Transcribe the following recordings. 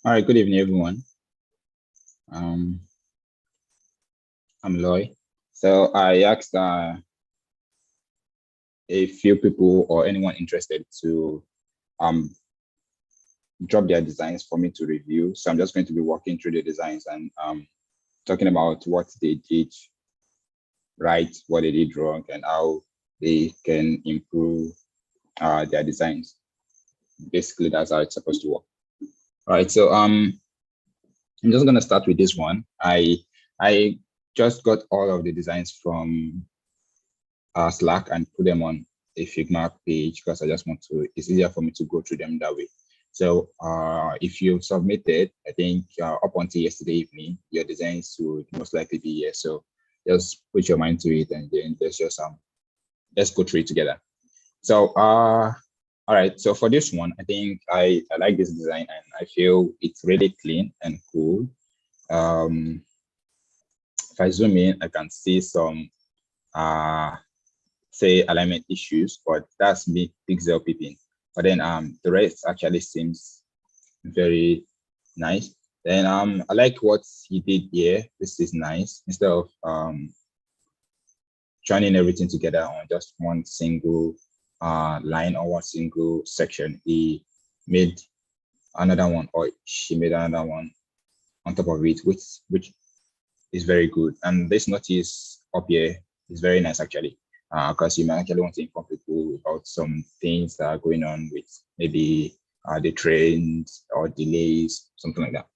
All right, good evening, everyone. Um, I'm Loy. So I asked a few people or anyone interested to um, drop their designs for me to review. So I'm just going to be walking through the designs and talking about what they did right, what they did wrong, and how they can improve their designs. Basically, that's how it's supposed to work. All right, so I'm just gonna start with this one. I just got all of the designs from Slack and put them on a Figma page because I just want to, it's easier for me to go through them that way. So if you submitted, I think up until yesterday evening, your designs would most likely be here. So just put your mind to it and then let's go through it together. So all right, so for this one, I think I like this design and I feel it's really clean and cool. If I zoom in, I can see some say alignment issues, but that's me pixel peeping. But then the rest actually seems very nice. Then I like what he did here. This is nice. Instead of joining everything together on just one single line or one single section, he made another one, or she made another one on top of it, which is very good. And this notice up here is very nice actually, because you might actually want to inform people about some things that are going on with maybe the trains or delays, something like that.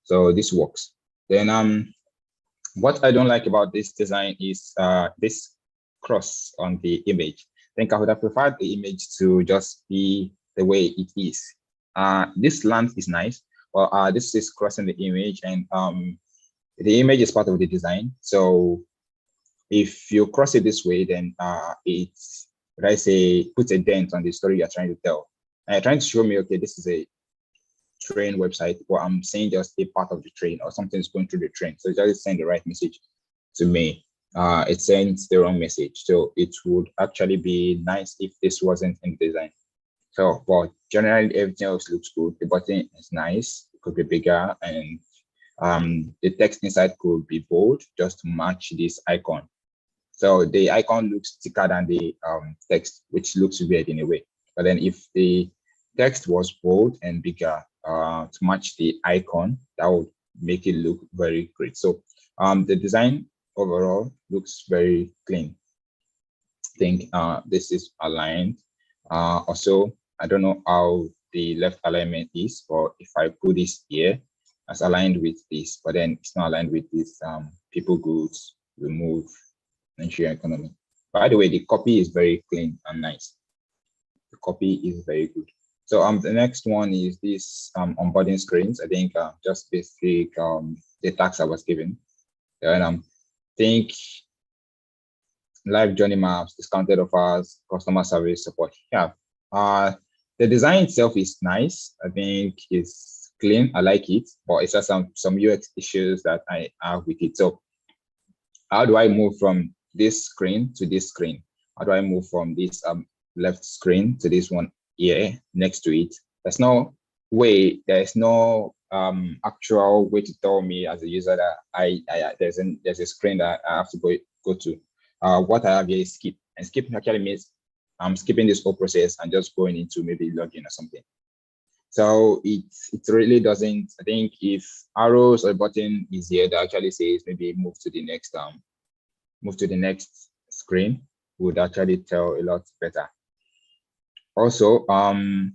So this works. Then what I don't like about this design is this cross on the image. I think I would have preferred the image to just be the way it is. This length is nice, but this is crossing the image, and the image is part of the design. So if you cross it this way, then it's, what I say, puts a dent on the story you're trying to tell. And you're trying to show me, okay, this is a train website, but I'm saying just a part of the train or something's going through the train. So it's just send the right message to me. It sends the wrong message. So it would actually be nice if this wasn't in design. So, but generally everything else looks good. The button is nice. It could be bigger, and the text inside could be bold just to match this icon. So the icon looks thicker than the text, which looks weird in a way. But then if the text was bold and bigger to match the icon, that would make it look very great. So the design overall looks very clean. I think this is aligned. Also, I don't know how the left alignment is, or if I put this here as aligned with this, but then it's not aligned with this people goods, remove Nigerian economy. By the way, the copy is very clean and nice. The copy is very good. So the next one is this onboarding screens. I think just basic the tags I was given. And think live journey maps, discounted offers, customer service support. Yeah. The design itself is nice. I think it's clean. I like it, but it's just some UX issues that I have with it. So how do I move from this screen to this screen? How do I move from this left screen to this one here next to it? There's no way, there's no actual way to tell me as a user that there's a screen that I have to go to. What I have here is skip, and skip actually means I'm skipping this whole process and just going into maybe login or something. So it really doesn't. I think if arrows or button is here that actually says maybe move to the next screen, would actually tell a lot better. Also, I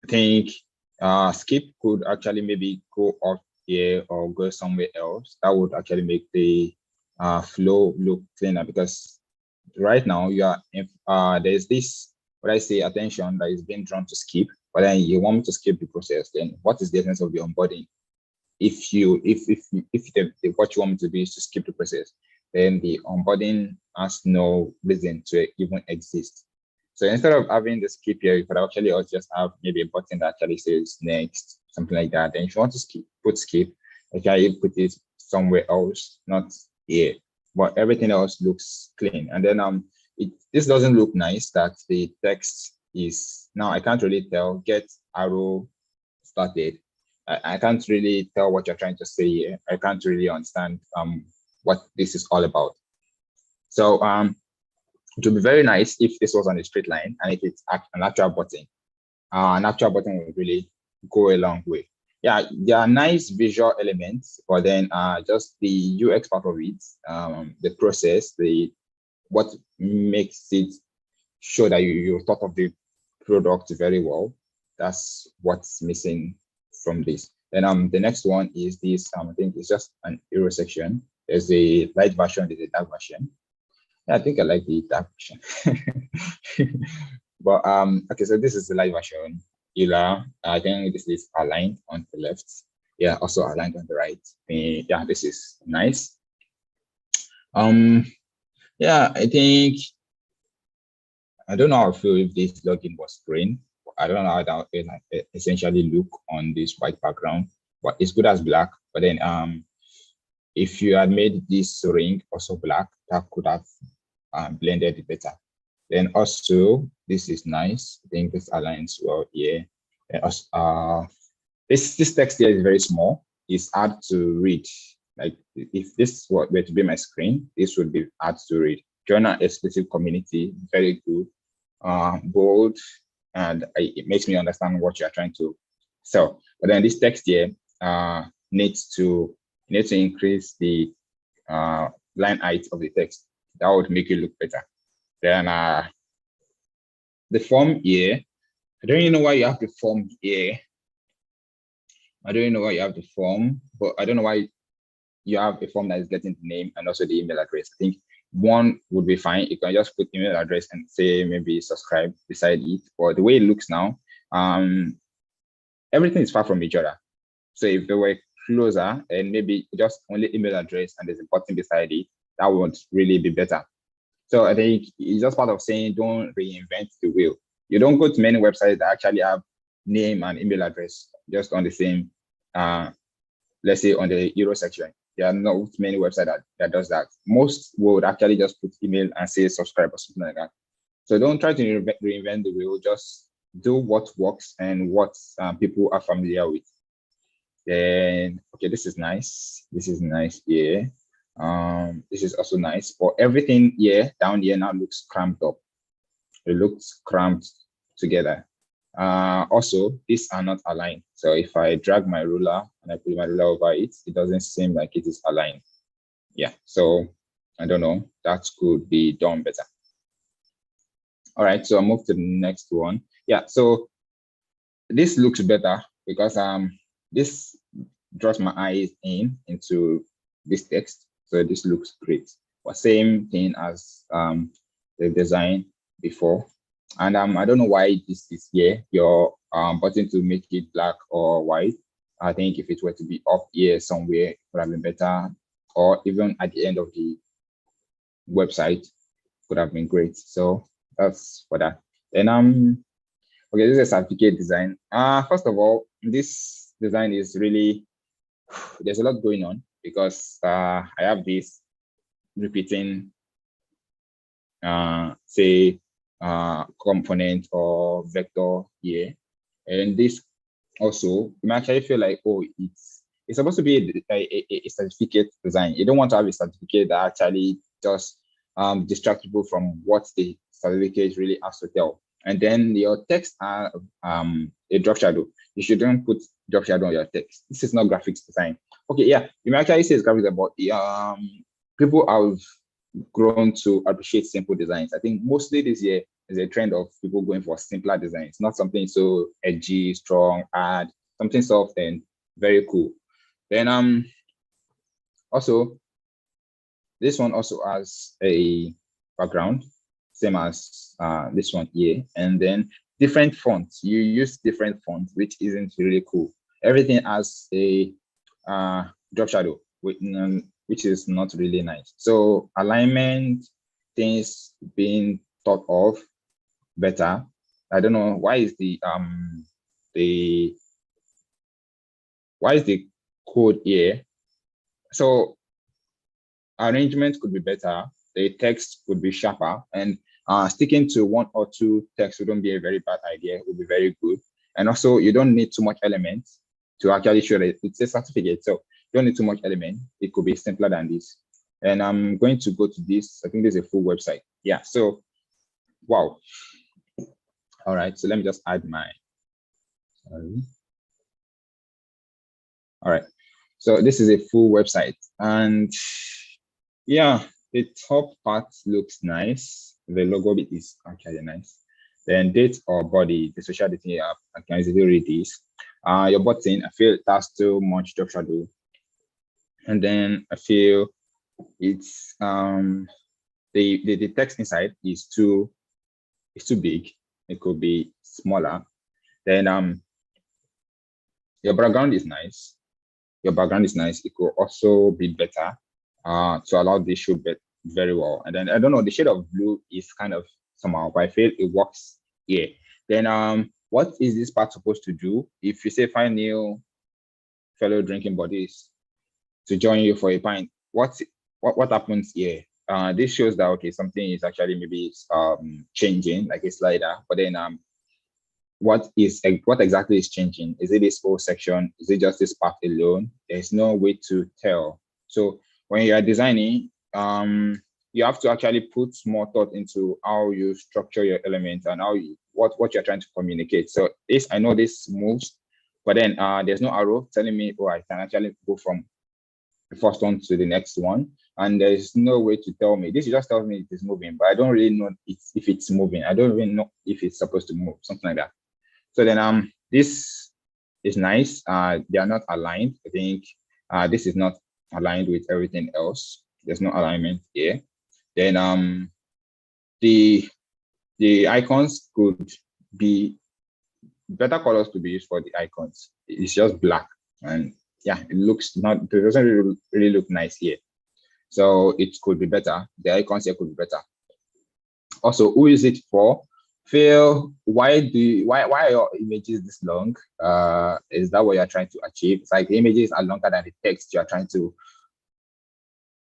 think skip could actually maybe go up here or go somewhere else. That would actually make the flow look cleaner, because right now you are there's this, what I say, attention that is being drawn to skip, but then you want me to skip the process. Then what is the essence of the onboarding? If what you want me to do is to skip the process, then the onboarding has no reason to even exist. So instead of having the skip here, you could actually also just have maybe a button that actually says next, something like that. Then if you want to put skip, okay, put it somewhere else, not here. But everything else looks clean. And then this doesn't look nice that the text is, now I can't really tell, get arrow started, I can't really tell what you're trying to say here. I can't really understand what this is all about. So it would be very nice if this was on a straight line and if it's an actual button. An actual button would really go a long way. Yeah, there are nice visual elements, but then just the UX part of it, the process, what makes it show that you thought of the product very well. That's what's missing from this. Then the next one is this. I think it's just an arrow section. There's a light version, there's a dark version. Yeah, I think I like the dark version. But okay, so this is the light version. I think this is aligned on the left. Yeah, also aligned on the right. Yeah, this is nice. Yeah, I don't know how I feel if this login was green. I don't know how that would like, essentially look on this white background, but it's good as black. But then if you had made this ring also black, that could have blended it better. Then also, this is nice. I think this aligns well here. This text here is very small. It's hard to read. Like if this were to be my screen, this would be hard to read. Join an exclusive community, very good, bold, and it makes me understand what you're trying to sell. But then this text here needs to increase the line height of the text. That would make it look better. Then the form here, I don't even know why you have the form here. I don't even know why you have the form, but I don't know why you have a form that is getting the name and also the email address. I think one would be fine. You can just put email address and say maybe subscribe beside it. But the way it looks now, everything is far from each other. So if they were closer and maybe just only email address and there's a button beside it, that would really be better. So I think it's just part of saying don't reinvent the wheel. You don't go to many websites that actually have name and email address just on the same, let's say on the Euro section. There are not many websites that does that. Most would actually just put email and say subscribe or something like that. So don't try to reinvent the wheel. Just do what works and what people are familiar with. Then, okay, this is nice. This is nice here. This is also nice, but everything here down here now looks cramped up. It looks cramped together. Also, these are not aligned. So if I drag my ruler and I put my ruler over it, it doesn't seem like it is aligned. Yeah, so I don't know. That could be done better. All right, so I'll move to the next one. Yeah, so this looks better because this draws my eyes into this text. So this looks great. But same thing as the design before. And I don't know why this is here, your button to make it black or white. I think if it were to be up here somewhere, it would have been better. Or even at the end of the website, would have been great. So that's for that. Then okay, this is a certificate design. First of all, this design is really, there's a lot going on because I have this repeating, say, component or vector here, and this also you might actually feel like, oh, it's supposed to be a certificate design. You don't want to have a certificate that actually just distract people from what the certificate really has to tell. And then your text are a drop shadow. You shouldn't put drop shadow on your text. This is not graphics design. Okay, yeah, you might actually say it's graphics, but people have grown to appreciate simple designs. I think mostly this year is a trend of people going for simpler designs, not something so edgy, strong, hard, something soft and very cool. Then also this one also has a background, same as this one here, and then different fonts. You use different fonts, which isn't really cool. Everything has a drop shadow, which is not really nice. So alignment, things being thought of better. I don't know why is the code here. So arrangement could be better. The text could be sharper, and sticking to one or two texts wouldn't be a very bad idea. It would be very good. And also, you don't need too much element to actually show that it's a certificate. So you don't need too much element. It could be simpler than this. And I'm going to go to this. I think there's a full website. Yeah. So, wow. All right. So let me just add my. Sorry. All right. So this is a full website, and yeah, the top part looks nice. The logo bit is actually nice. Then date or body, the social dating app, I can easily read this. Your button, I feel that's too much job shadow. And then I feel it's the text inside is too big. It could be smaller. Then your background is nice. Your background is nice. It could also be better to allow this show very well. And then I don't know, the shade of blue is kind of somehow, but I feel it works here. Then what is this part supposed to do? If you say find new fellow drinking buddies to join you for a pint, what happens here? This shows that okay, something is actually maybe changing, like a slider, but then what exactly is changing? Is it this whole section? Is it just this part alone? There's no way to tell. So when you are designing, you have to actually put more thought into how you structure your elements and how what you're trying to communicate. So this, I know this moves, but then there's no arrow telling me, oh, I can actually go from the first one to the next one. And there's no way to tell me. This just tells me it is moving, but I don't really know if it's moving. I don't even know if it's supposed to move, something like that. So then this is nice. They are not aligned. I think this is not aligned with everything else. There's no alignment here. Then the icons could be better colors to be used for the icons. It's just black, and yeah, it doesn't really look nice here. So it could be better. The icons here could be better. Also, who is it for? Phil, why are your images this long? Is that what you're trying to achieve? It's like the images are longer than the text you're trying to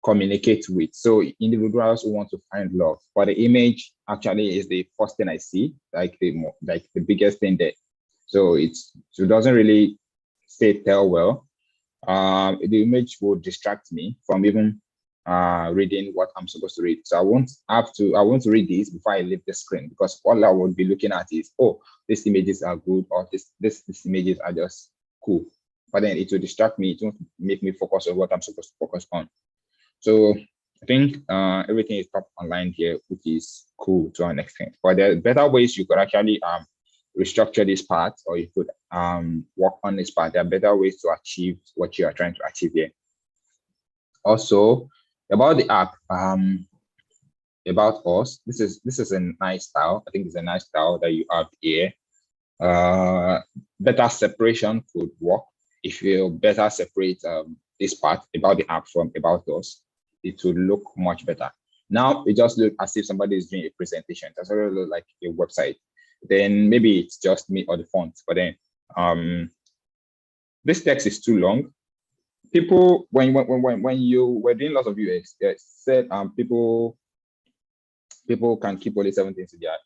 communicate with. So individuals who want to find love, but the image actually is the first thing I see, like the biggest thing there. So it doesn't really tell well. The image will distract me from even reading what I'm supposed to read. So I want to read this before I leave the screen, because all I would be looking at is, oh, these images are good, or these images are just cool. But then it will distract me. It won't make me focus on what I'm supposed to focus on. So I think everything is top online here, which is cool to an extent. But there are better ways you could actually restructure this part, or you could work on this part. There are better ways to achieve what you are trying to achieve here. Also, about the app, about us, this is a nice style. I think it's a nice style that you have here. Better separation could work. If you better separate this part about the app from about us, it would look much better. Now it just looks as if somebody is doing a presentation. It doesn't really look like a website. Then maybe it's just me or the font. But then this text is too long. People, when you were doing lots of UX, it said people can keep only 7 things in their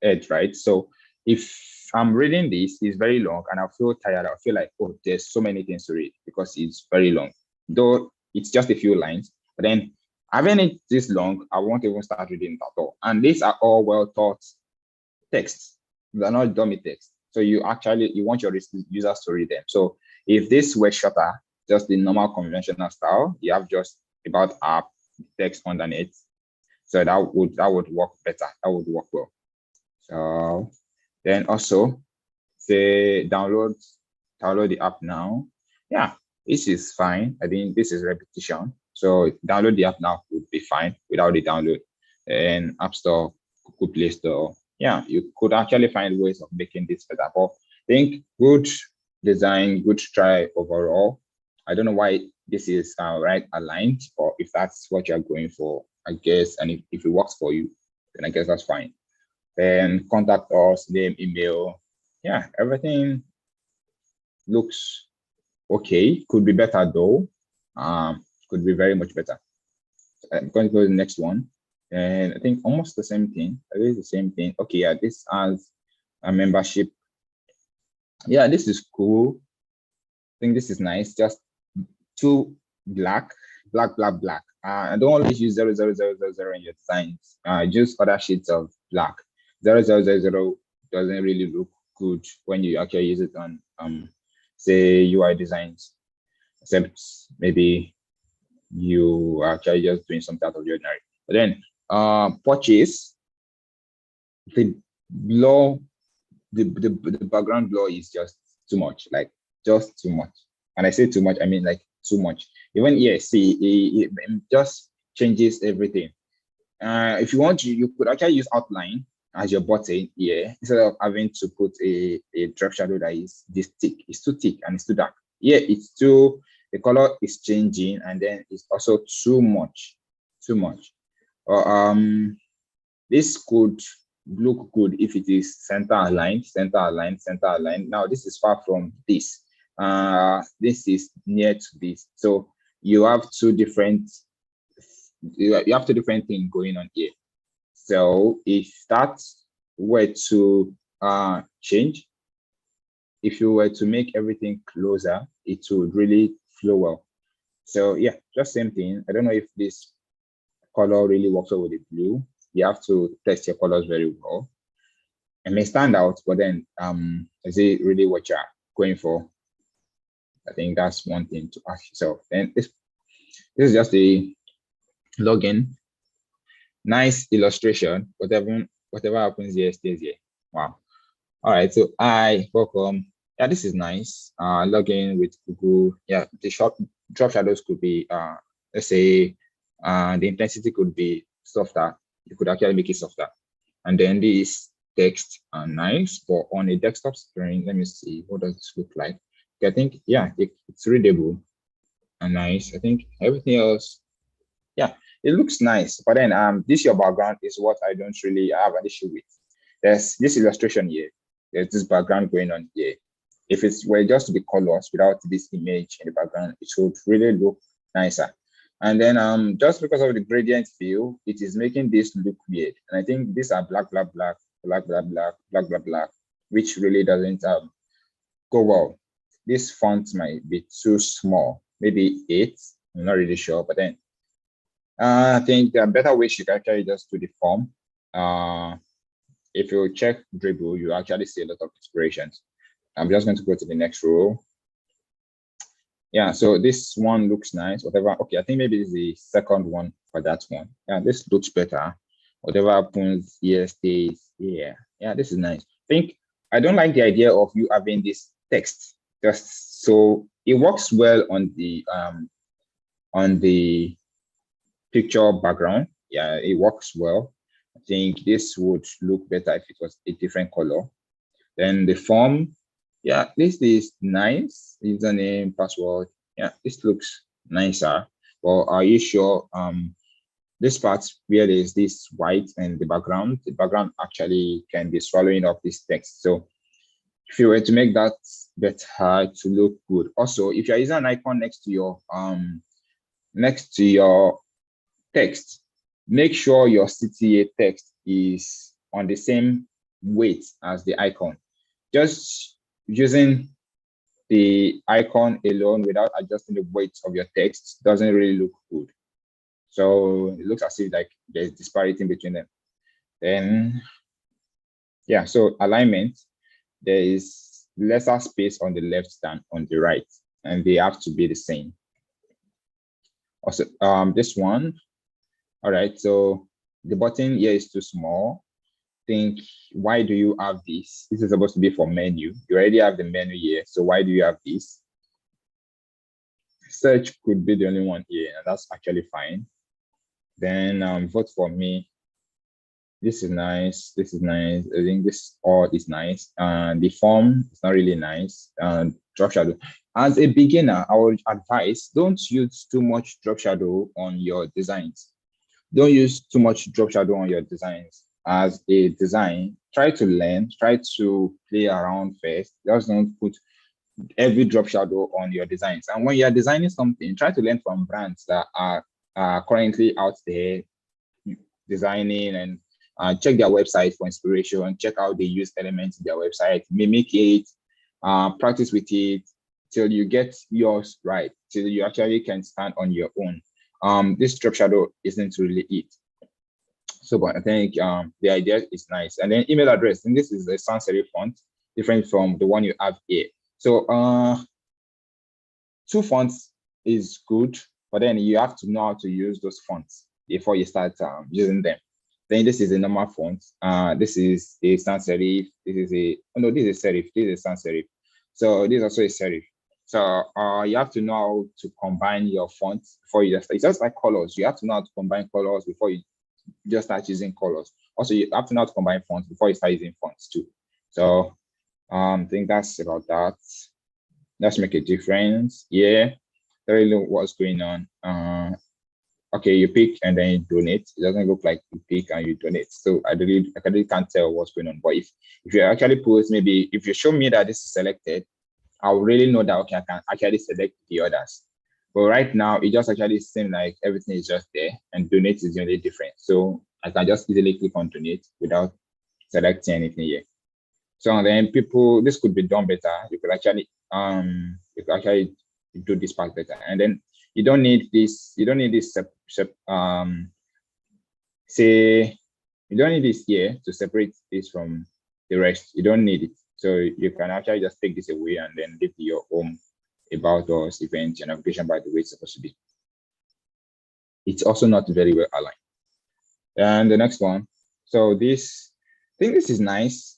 head, right? So if I'm reading this, it's very long, and I feel tired. I feel like, oh, there's so many things to read because it's very long. Though it's just a few lines, but then having it this long, I won't even start reading it at all. And these are all well thought texts. They're not dummy text. So you want your users to read them. So if this were shorter, just the normal conventional style, you have just about app text underneath. So that would work better. That would work well. So then also say download the app now. Yeah, this is fine. I think this is repetition. So download the app now would be fine without the download. And App Store, Google Play Store. Yeah, you could actually find ways of making this better. But I think good design, good try overall. I don't know why this is right aligned, or if that's what you're going for, I guess. And if it works for you, then I guess that's fine. Then contact us, name, email. Yeah, everything looks okay. Could be better though. Could be very much better. I'm going to go to the next one. And I think almost the same thing. It is the same thing. Okay, yeah, this has a membership Yeah, this is cool. I think this is nice. Just two black, black. I don't always use 00000 in your designs. Just other shades of black. 0000 doesn't really look good when you actually use it on say UI designs, except maybe you are actually just doing something out of the ordinary. But then purchase, the blur, the background blur is just too much, like just too much. And I say too much, I mean like too much. Even here, see, it just changes everything. If you want to, you could actually use outline as your button here instead of having to put a drop shadow that is this thick. It's too thick and it's too dark. Yeah, it's too, the color is changing, and then it's also too much, too much. This could look good if it is center aligned, center aligned, center aligned. Now this is far from this. This is near to this. So you have two different, you have two different things going on here. So if that were to change, if you were to make everything closer, it would really flow well. So yeah, just same thing. I don't know if this color really works well with the blue. You have to test your colors very well. It may stand out, but then is it really what you're going for? I think that's one thing to ask yourself. And this is just a login. Nice illustration. Whatever happens here stays here. Wow. All right. So I welcome. Yeah, this is nice. Login with Google. Yeah, the drop shadows could be let's say the intensity could be softer. You could actually make it softer. And then this text are nice, but on a desktop screen, let me see, what does this look like? I think, yeah, it's readable and nice. I think everything else, yeah, it looks nice. But then this your background is what I don't really have an issue with. There's this illustration here. There's this background going on here. If it were just to be colors without this image in the background, it would really look nicer. And then just because of the gradient fill, it is making this look weird. And I think these are black, which really doesn't go well. This font might be too small, maybe 8. I'm not really sure, but then I think there are better ways you can actually just do the form. If you check Dribble, you actually see a lot of inspirations. I'm just going to go to the next row. Yeah, so this one looks nice, whatever. Okay, I think maybe this is the second one for that one. Yeah, this looks better. Whatever happens here stays here. Yeah, this is nice. I don't like the idea of you having this text just so it works well on the picture background. Yeah, it works well. I think this would look better if it was a different color. Then the form, yeah, this is nice. Username, password. Yeah, this looks nicer. But are you sure this part where there's this white and the background actually can be swallowing up this text. So if you were to make that better to look good. Also, if you're using an icon next to your text, make sure your CTA text is on the same weight as the icon. Just using the icon alone without adjusting the weight of your text doesn't really look good. So it looks as if like there's disparity between them. Then, yeah, so alignment, there is lesser space on the left than on the right, and they have to be the same. Also, this one, all right, so the button here is too small. Think, why do you have this? This is supposed to be for menu. You already have the menu here, so why do you have this? Search could be the only one here, and that's actually fine. Then vote for me. This is nice. This is nice. I think this all is nice. And the form is not really nice. And drop shadow. As a beginner, I would advise don't use too much drop shadow on your designs. Don't use too much drop shadow on your designs. As a design, try to learn, try to play around first. Just don't put every drop shadow on your designs. And when you're designing something, try to learn from brands that are currently out there designing, and check their website for inspiration. Check how they use elements in their website, mimic it, practice with it till you get yours right, till you actually can stand on your own. This drop shadow isn't really it. So, but I think the idea is nice. And then email address, and this is a sans serif font, different from the one you have here. So, two fonts is good, but then you have to know how to use those fonts before you start using them. Then this is a normal font. This is a sans serif. This is a this is serif. This is a sans serif. So this is also a serif. So you have to know how to combine your fonts before you just. It's just like colors. You have to know how to combine colors before you just start using colors. Also, you have to know how to combine fonts before you start using fonts too. So I think that's about that. Let's make a difference. Yeah, really know what's going on. Okay, you pick and then you donate. It doesn't look like you pick and you donate. So I really can't tell what's going on. But if you actually put, maybe if you show me that this is selected, I'll really know that, okay, I can actually select the others. But right now, it just actually seems like everything is just there, and donate is the only difference. So I can just easily click on donate without selecting anything here. So then this could be done better. You could actually do this part better. And then you don't need this, you don't need this here to separate this from the rest. You don't need it. So you can actually just take this away and then leave your home, about us, events, and navigation by the way it's supposed to be. It's also not very well aligned. And the next one. So this, I think this is nice.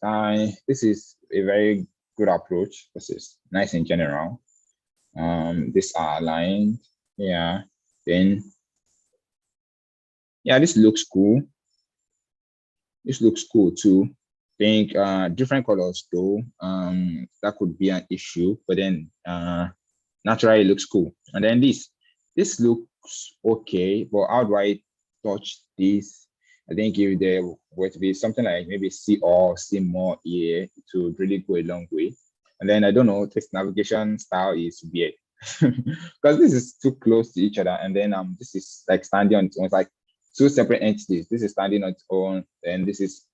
This is a very good approach. This is nice in general. These are aligned. Yeah. Then, yeah, this looks cool. This looks cool too. I think different colors though, that could be an issue, but then naturally it looks cool. And then this looks okay, but how do I touch this? I think if there were to be something like maybe see all, see more here, to really go a long way. And then I don't know, this navigation style is weird because this is too close to each other. And then this is like standing on its own. It's like two separate entities. This is standing on its own, and this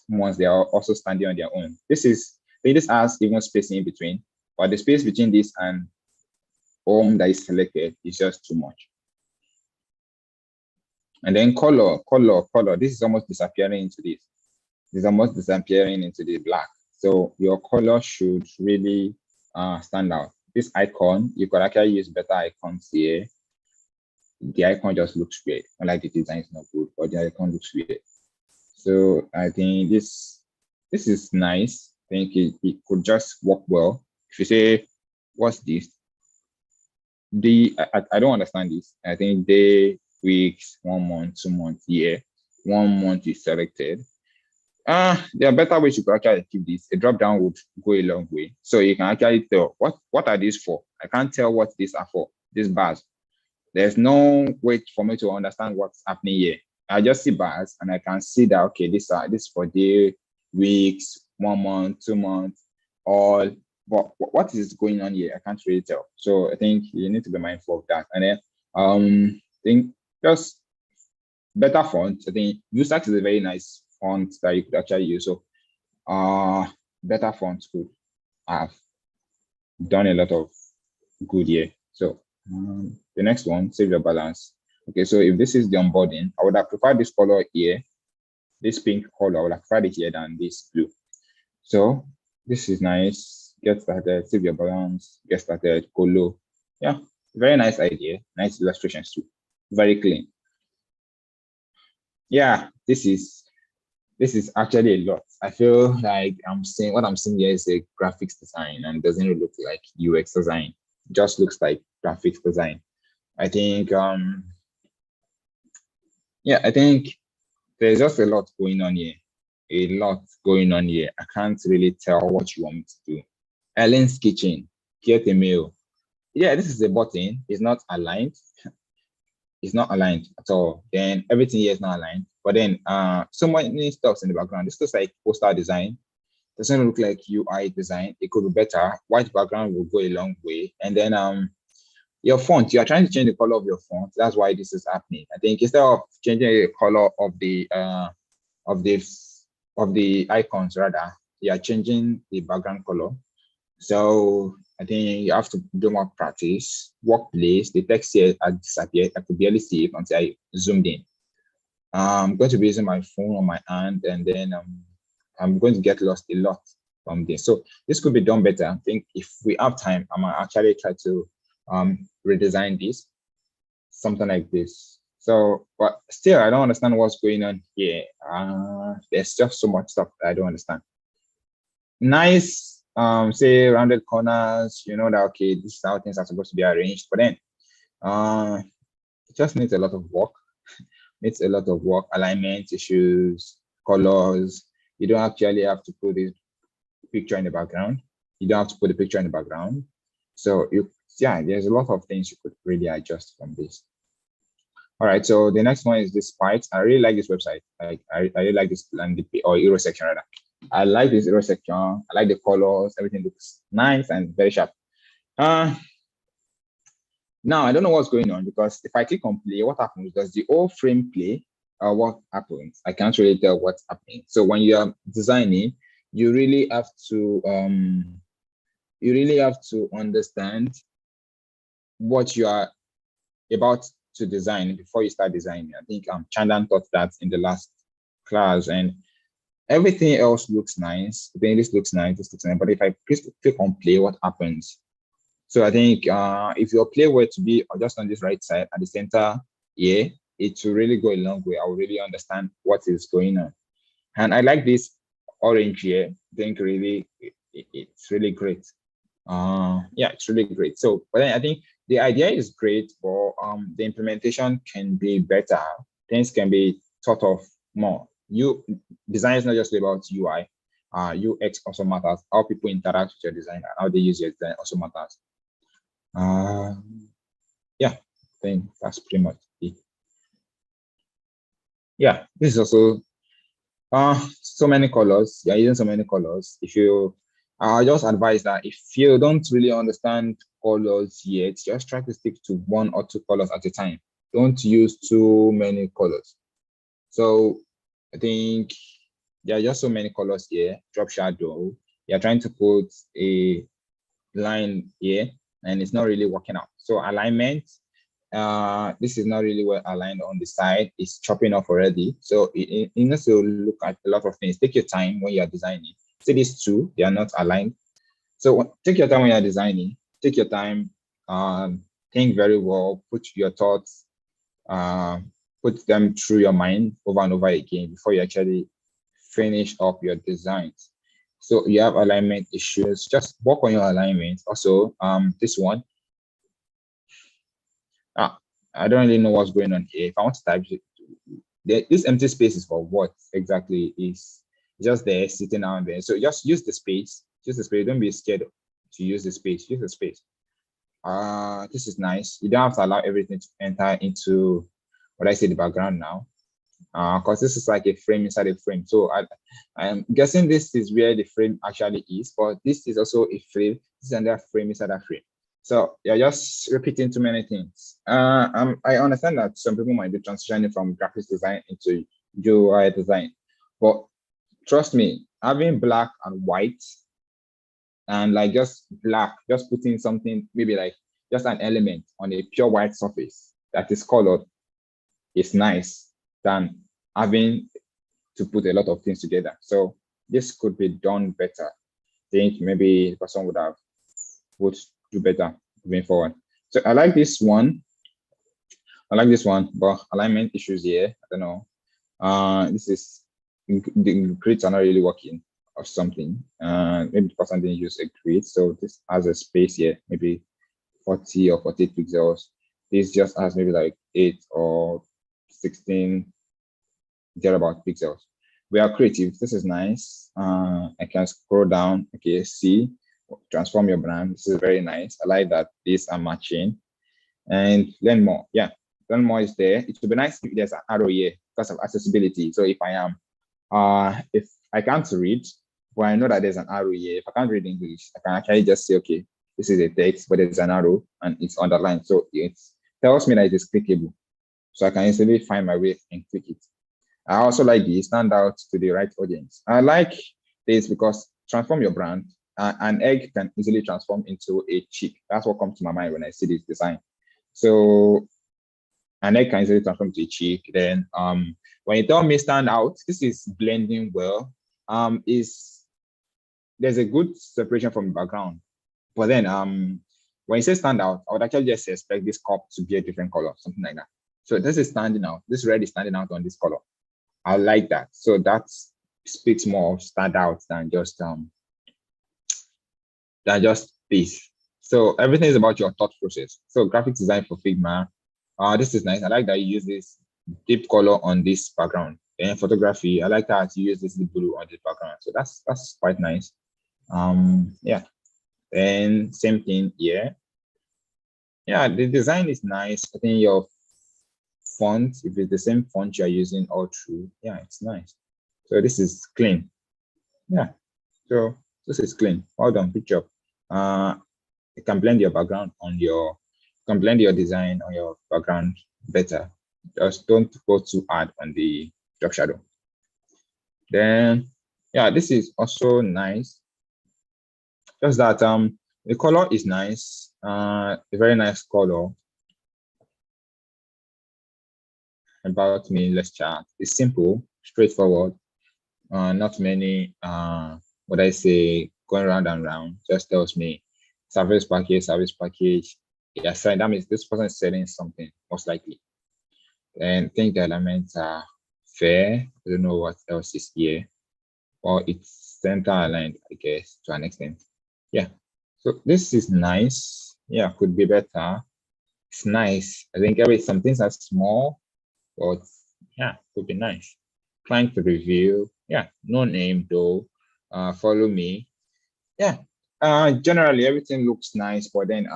ones, they are also standing on their own. This has even spacing in between, but the space between this and home that is selected is just too much. And then color. This is almost disappearing into this. This is almost disappearing into the black. So your color should really stand out. This icon, you could actually use better icons here. The icon just looks weird. I like the design is not good, but the icon looks weird. So I think this is nice. I think it could just work well. If you say, what's this? I don't understand this. I think day, weeks, 1 month, 2 months, year. 1 month is selected. There are better ways you could actually keep this. A drop down would go a long way. So you can actually tell what are these for? I can't tell what these are for, these bars. There's no way for me to understand what's happening here. I just see bars and I can see that, okay, this for day, weeks, 1 month, 2 months, all. But what is going on here? I can't really tell. So I think you need to be mindful of that. And then I think just better font. I think Usax is a very nice font that you could actually use. So better fonts could have done a lot of good here. So the next one, save your balance. Okay, so if this is the onboarding, I would have preferred this color here, this pink color. I would have preferred it here than this blue. So this is nice. Get started, save your balance, get started, go low. Yeah, very nice idea. Nice illustrations too. Very clean. Yeah, this is actually a lot. I feel like what I'm seeing here is a graphics design and doesn't really look like UX design. It just looks like graphics design. I think I think there's just a lot going on here. I can't really tell what you want me to do. Ellen's Kitchen, get a mail. Yeah, this is a button. It's not aligned. It's not aligned at all. Then everything here is not aligned. But then so many stuff in the background. This looks like poster design. Doesn't look like UI design. It could be better. White background will go a long way. And then your font, you are trying to change the color of your font. That's why this is happening. I think instead of changing the color of the icons, rather, you are changing the background color. So I think you have to do more practice. Workplace, the text here has disappeared. I could barely see it until I zoomed in. I'm going to be using my phone on my hand, and then I'm going to get lost a lot from this. So this could be done better. I think if we have time, I might actually try to redesign this, something like this. So, but still, I don't understand what's going on here. There's just so much stuff that I don't understand. Nice, say rounded corners, you know that, okay, this is how things are supposed to be arranged, but then it just needs a lot of work. Needs a lot of work, alignment issues, colors. You don't actually have to put this picture in the background. You don't have to put the picture in the background. So yeah, there's a lot of things you could really adjust from this. All right, so the next one is this spikes. I really like this website. I really like this landing or hero section rather. I like this hero section. I like the colors. Everything looks nice and very sharp. Now I don't know what's going on, because if I click on play, what happens? Does the whole frame play, or what happens? I can't really tell what's happening. So when you are designing, you really have to understand what you are about to design before you start designing. I think Chandan taught that in the last class, and everything else looks nice. Then this looks nice, this looks nice. But if I click on play, what happens? So I think if your play were to be just on this right side at the center here, it will really go a long way. I will really understand what is going on. And I like this orange here. I think really it's really great. Yeah, it's really great. So, but then I think the idea is great, but the implementation can be better. Things can be thought of more. Design is not just about UI. UX also matters. How people interact with your design and how they use your design also matters. Yeah, I think that's pretty much it. Yeah, this is also so many colors. You're using so many colors. If you I just advise that if you don't really understand colors yet, just try to stick to 1 or 2 colors at a time. Don't use too many colors. So I think there are just so many colors here. Drop shadow. You're trying to put a line here and it's not really working out. So alignment, this is not really well aligned on the side. It's chopping off already. So you need to look at a lot of things. Take your time when you're designing. See these two, they are not aligned. So take your time when you're designing. Take your time, think very well, put your thoughts, put them through your mind over and over again before you actually finish up your designs. So you have alignment issues, just work on your alignment. Also, this one, I don't really know what's going on here. If I want to type, this empty space is for what exactly? Is just there sitting down there. So just use the space, Don't be scared to use the space, use the space. This is nice. You don't have to allow everything to enter into what I say the background now. Because this is like a frame inside a frame. So I'm guessing this is where the frame actually is, but this is also a frame. This is another frame inside that frame. So you're just repeating too many things. I understand that some people might be transitioning from graphics design into UI design, but trust me, having black and white and like just black, just putting something, maybe like just an element on a pure white surface that is colored is nice than having to put a lot of things together. So this could be done better. I think maybe the person would do better moving forward. So I like this one. But alignment issues here. I don't know. This is the grids are not really working or something. Maybe the person didn't use a grid. So this has a space here, maybe 40 or 48 pixels. This just has maybe like 8 or 16 thereabout pixels. We are creative. This is nice. I can scroll down. Okay, see, transform your brand. This is very nice. I like that these are matching. And learn more. Yeah, learn more is there. It would be nice if there's an arrow here because of accessibility. So if I can't read, but I know that there's an arrow here. If I can't read English, I can actually just say, okay, this is a text, but there's an arrow and it's underlined. So it tells me that it is clickable. So I can easily find my way and click it. I also like the stand out to the right audience. I like this because transform your brand. an egg can easily transform into a chick. That's what comes to my mind when I see this design. So an egg can easily transform to a chick. Then when you tell me stand out, this is blending well. Is there's a good separation from the background. But then when you say stand out, I would actually just expect this cup to be a different color, something like that. So this is standing out. This red is standing out on this color. I like that. So that speaks more of stand out than just this. So everything is about your thought process. So graphic design for Figma. This is nice. I like that you use this deep color on this background. And photography, I like that you use this deep blue on this background. So that's quite nice. Yeah. And same thing here. Yeah, the design is nice. I think your font, if it's the same font you're using all through, yeah, it's nice. So this is clean. Yeah. So this is clean. Well done. Good job. You can blend your background on your, you can blend your design on your background better. Just don't go too hard on the dark shadow. Then, yeah, this is also nice. Just that the color is nice. A very nice color. About me, let's chat. It's simple, straightforward. Not many what I say going round and round. Just tells me service package. Yeah, so that means this person is selling something, most likely. And I think the elements are fair. I don't know what else is here. Or it's center aligned, I guess, to an extent. Yeah. So this is nice. Yeah, could be better. It's nice. I think some things are small, but yeah, could be nice. Client to review. Yeah, no name though. Follow me. Yeah. Generally everything looks nice, but then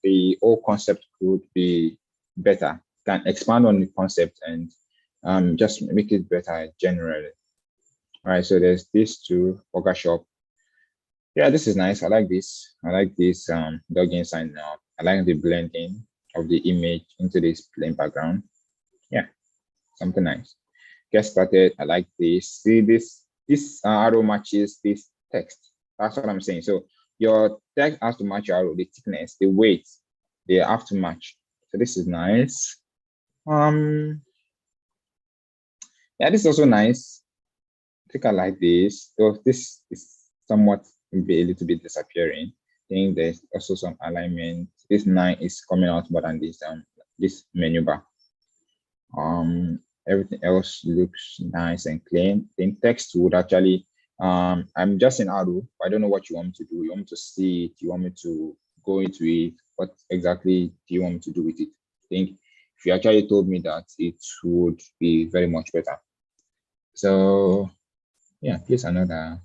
the whole concept could be better. Can expand on the concept and just make it better generally. All right, so there's this too, Poker Shop. Yeah, this is nice. I like this. I like this login sign up. I like the blending of the image into this plain background. Yeah, something nice. Get started. I like this. See this arrow matches this text. That's what I'm saying. So your text has to match your arrow, the thickness, the weight, they have to match. So this is nice. Yeah, this is also nice. I think I like this. So this is somewhat be a little bit disappearing. I think there's also some alignment. This 9 is coming out more than this menu bar. Everything else looks nice and clean. Then text would actually I'm just in arrow. I don't know what you want me to do. You want me to see it? You want me to go into it? What exactly do you want me to do with it? I think if you actually told me that, it would be very much better. So yeah, please another.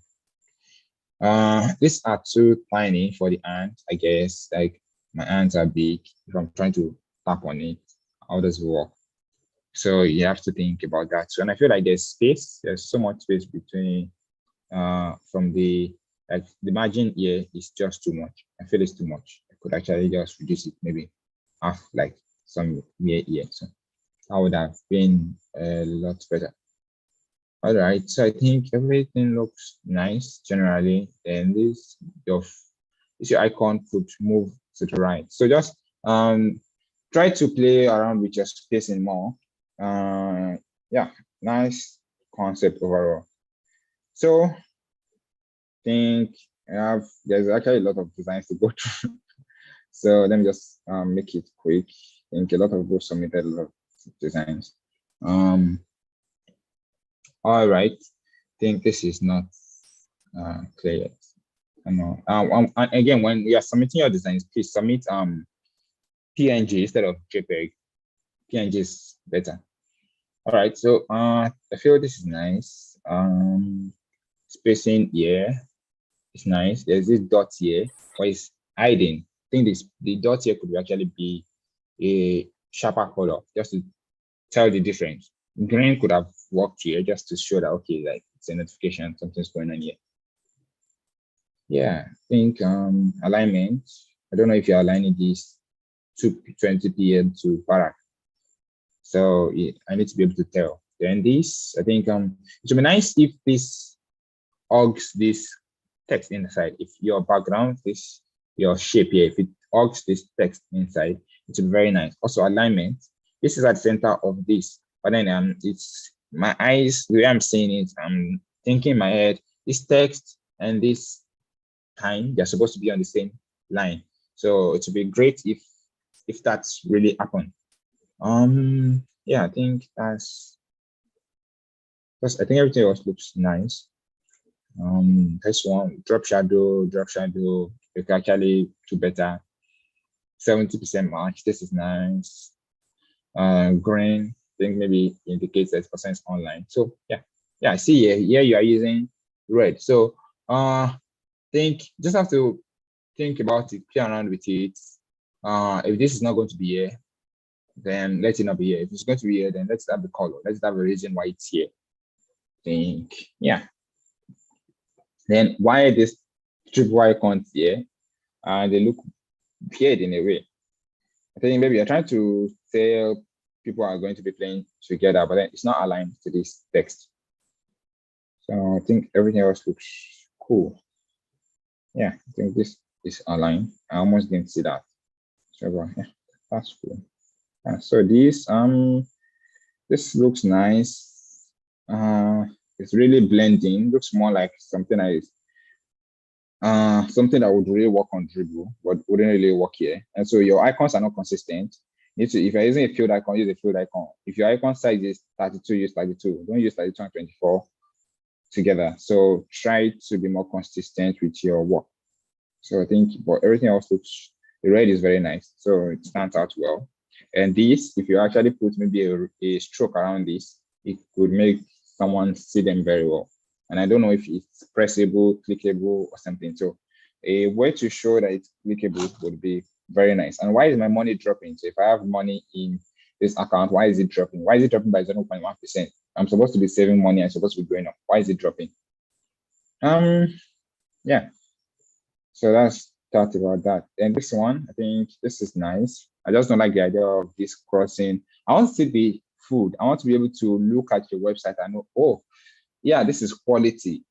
These are too tiny for the ant, I guess. Like my ants are big. If I'm trying to tap on it, how does it work? So you have to think about that. So, and I feel like there's space. There's so much space between from the margin here is just too much. I feel it's too much. I could actually just reduce it maybe half, like somewhere here. So that would have been a lot better. All right, so I think everything looks nice generally. And this your icon could move to the right. So just try to play around with your spacing more. Yeah, nice concept overall. So I think there's actually a lot of designs to go through. So let me just make it quick. I think a lot of people submitted a lot of designs. All right, I think this is not clear yet. I know. And again, when you are submitting your designs, please submit PNG instead of JPEG. PNG is better. All right, so I feel this is nice. Spacing here is nice. There's this dot here, but it's hiding. I think the dot here could actually be a sharper color, just to tell the difference. Green could have worked here just to show that, okay, like it's a notification, something's going on here. Yeah, I think alignment. I don't know if you're aligning this to 20 PM to Barak. So I need to be able to tell. Then this, I think it would be nice if this hugs this text inside. If your background is your shape here, if it hugs this text inside, it's very nice. Also alignment. This is at the center of this, but then it's my eyes, the way I'm seeing it, I'm thinking in my head, this text and this time, they're supposed to be on the same line. So it would be great if that's really happened. Yeah, I think I think everything else looks nice. This one, drop shadow, you can actually do better. 70% match, this is nice. Green, I think maybe indicates that percent online. So yeah, I see here you are using red. So think just have to think about it, play around with it. If this is not going to be here, then let it not be here. If it's going to be here, then let's have the color. Let's have a reason why it's here. Think, yeah. Then why this triple icons here? They look weird in a way. I think maybe you're trying to tell people are going to be playing together, but then it's not aligned to this text. So I think everything else looks cool. Yeah, I think this is aligned. I almost didn't see that. So yeah, that's cool. So this looks nice. It's really blending. Looks more like something that would really work on Dribble, but wouldn't really work here. And so your icons are not consistent. If you're using a field icon, use a field icon. If your icon size is 32, use 32. Don't use 32 and 24 together. So try to be more consistent with your work. So I think, but everything else looks, the red is very nice. So it stands out well. And this, if you actually put maybe a stroke around this, it could make someone see them very well. And I don't know if it's pressable, clickable, or something. So a way to show that it's clickable would be very nice. And why is my money dropping? So if I have money in this account, why is it dropping? Why is it dropping by 0.1%? I'm supposed to be saving money. I'm supposed to be going up. Why is it dropping? Yeah. So that's thought about that. And this one, I think this is nice. I just don't like the idea of this crossing. I want to see the food. I want to be able to look at your website and know, oh, yeah, this is quality.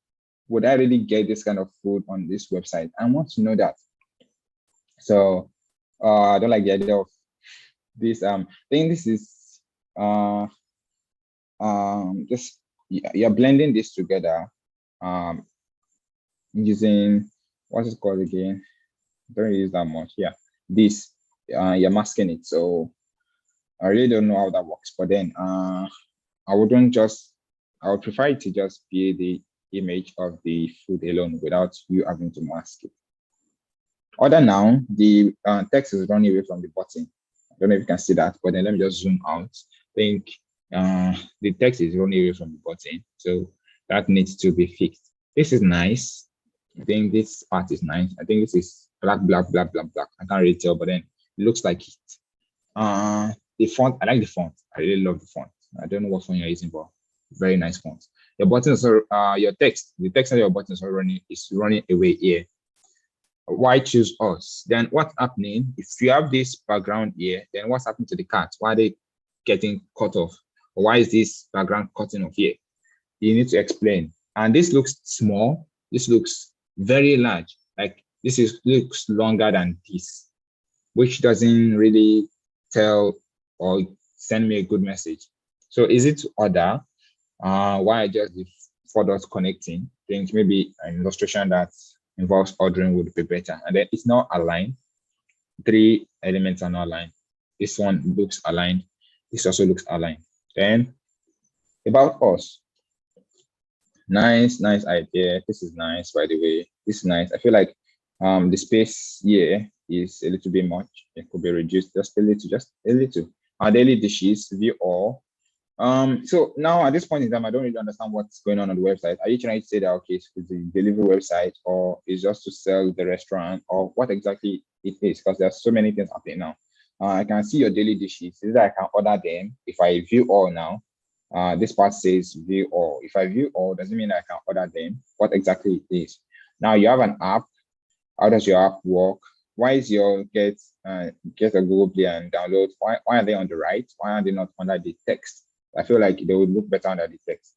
Would I really get this kind of food on this website? I want to know that. So I don't like the idea of this. I think this is just you're blending this together using what's it called again? Don't use that much. Yeah, this you're masking it. So I really don't know how that works. But then I would prefer it to just be the image of the food alone without you having to mask it. Other now, the text is running away from the button. I don't know if you can see that, but then let me just zoom out. I think the text is running away from the button, so that needs to be fixed. This is nice. I think this part is nice. I think this is black. I can't really tell, but then it looks like it. The font, I like the font. I really love the font. I don't know what font you're using, but very nice font. Your buttons are your text. The text on your buttons are running away here. Why choose us? Then what's happening? If you have this background here, then what's happening to the cat? Why are they getting cut off? Or why is this background cutting off here? You need to explain. And this looks small. This looks very large. Like this looks longer than this, which doesn't really tell or send me a good message. So is it order? Why just the 4 dots connecting? I think maybe an illustration that involves ordering would be better. And then it's not aligned. 3 elements are not aligned. This one looks aligned. This also looks aligned. Then about us. Nice idea. This is nice, by the way. This is nice. I feel like the space here is a little bit much. It could be reduced just a little. Our daily dishes, view all. So now at this point in time, I don't really understand what's going on the website. Are you trying to say that, okay, it's the delivery website, or is just to sell the restaurant, or what exactly it is? Because there's so many things happening now. I can see your daily dishes. Is that I can order them. If I view all now, this part says view all. If I view all, doesn't mean I can order them. What exactly it is? Now you have an app. How does your app work? Why is your get a Google Play and download? Why are they on the right? Why are they not under the text? I feel like they would look better under the text.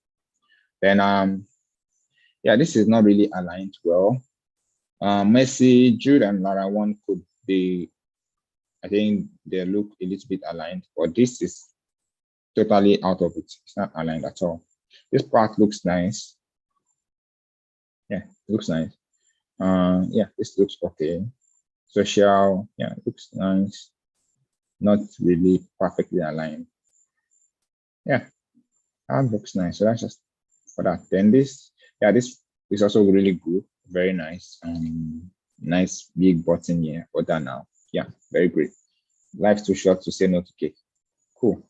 Then yeah, this is not really aligned well. Messi, Jude, and Lara one could be, I think they look a little bit aligned, but this is totally out of it. It's not aligned at all. This part looks nice. Yeah, it looks nice. Yeah, this looks okay. Social, yeah, it looks nice. Not really perfectly aligned. Yeah, that looks nice. So that's just for that. Then this, yeah, this is also really good. Very nice. Nice big button here for that now. Yeah, very great. Life's too short to say no to cake. Cool.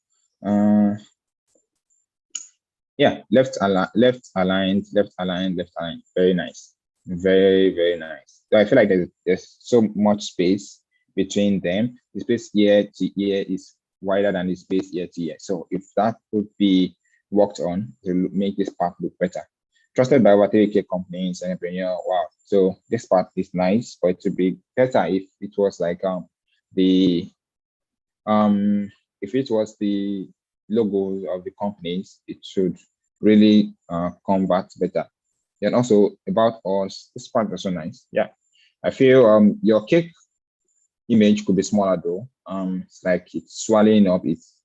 Yeah, left aligned, left aligned, left aligned, left aligned. Very nice. Very, very nice. So I feel like there's so much space between them. The space here to here is wider than the space here to here. So if that could be worked on to make this part look better. Trusted by over 3K companies, entrepreneur. Wow. So this part is nice, but it to be better if it was like the if it was the logos of the companies, it should really convert better. Then also about us, this part is so nice. Yeah, I feel your cake image could be smaller though. It's like it's swallowing up. It's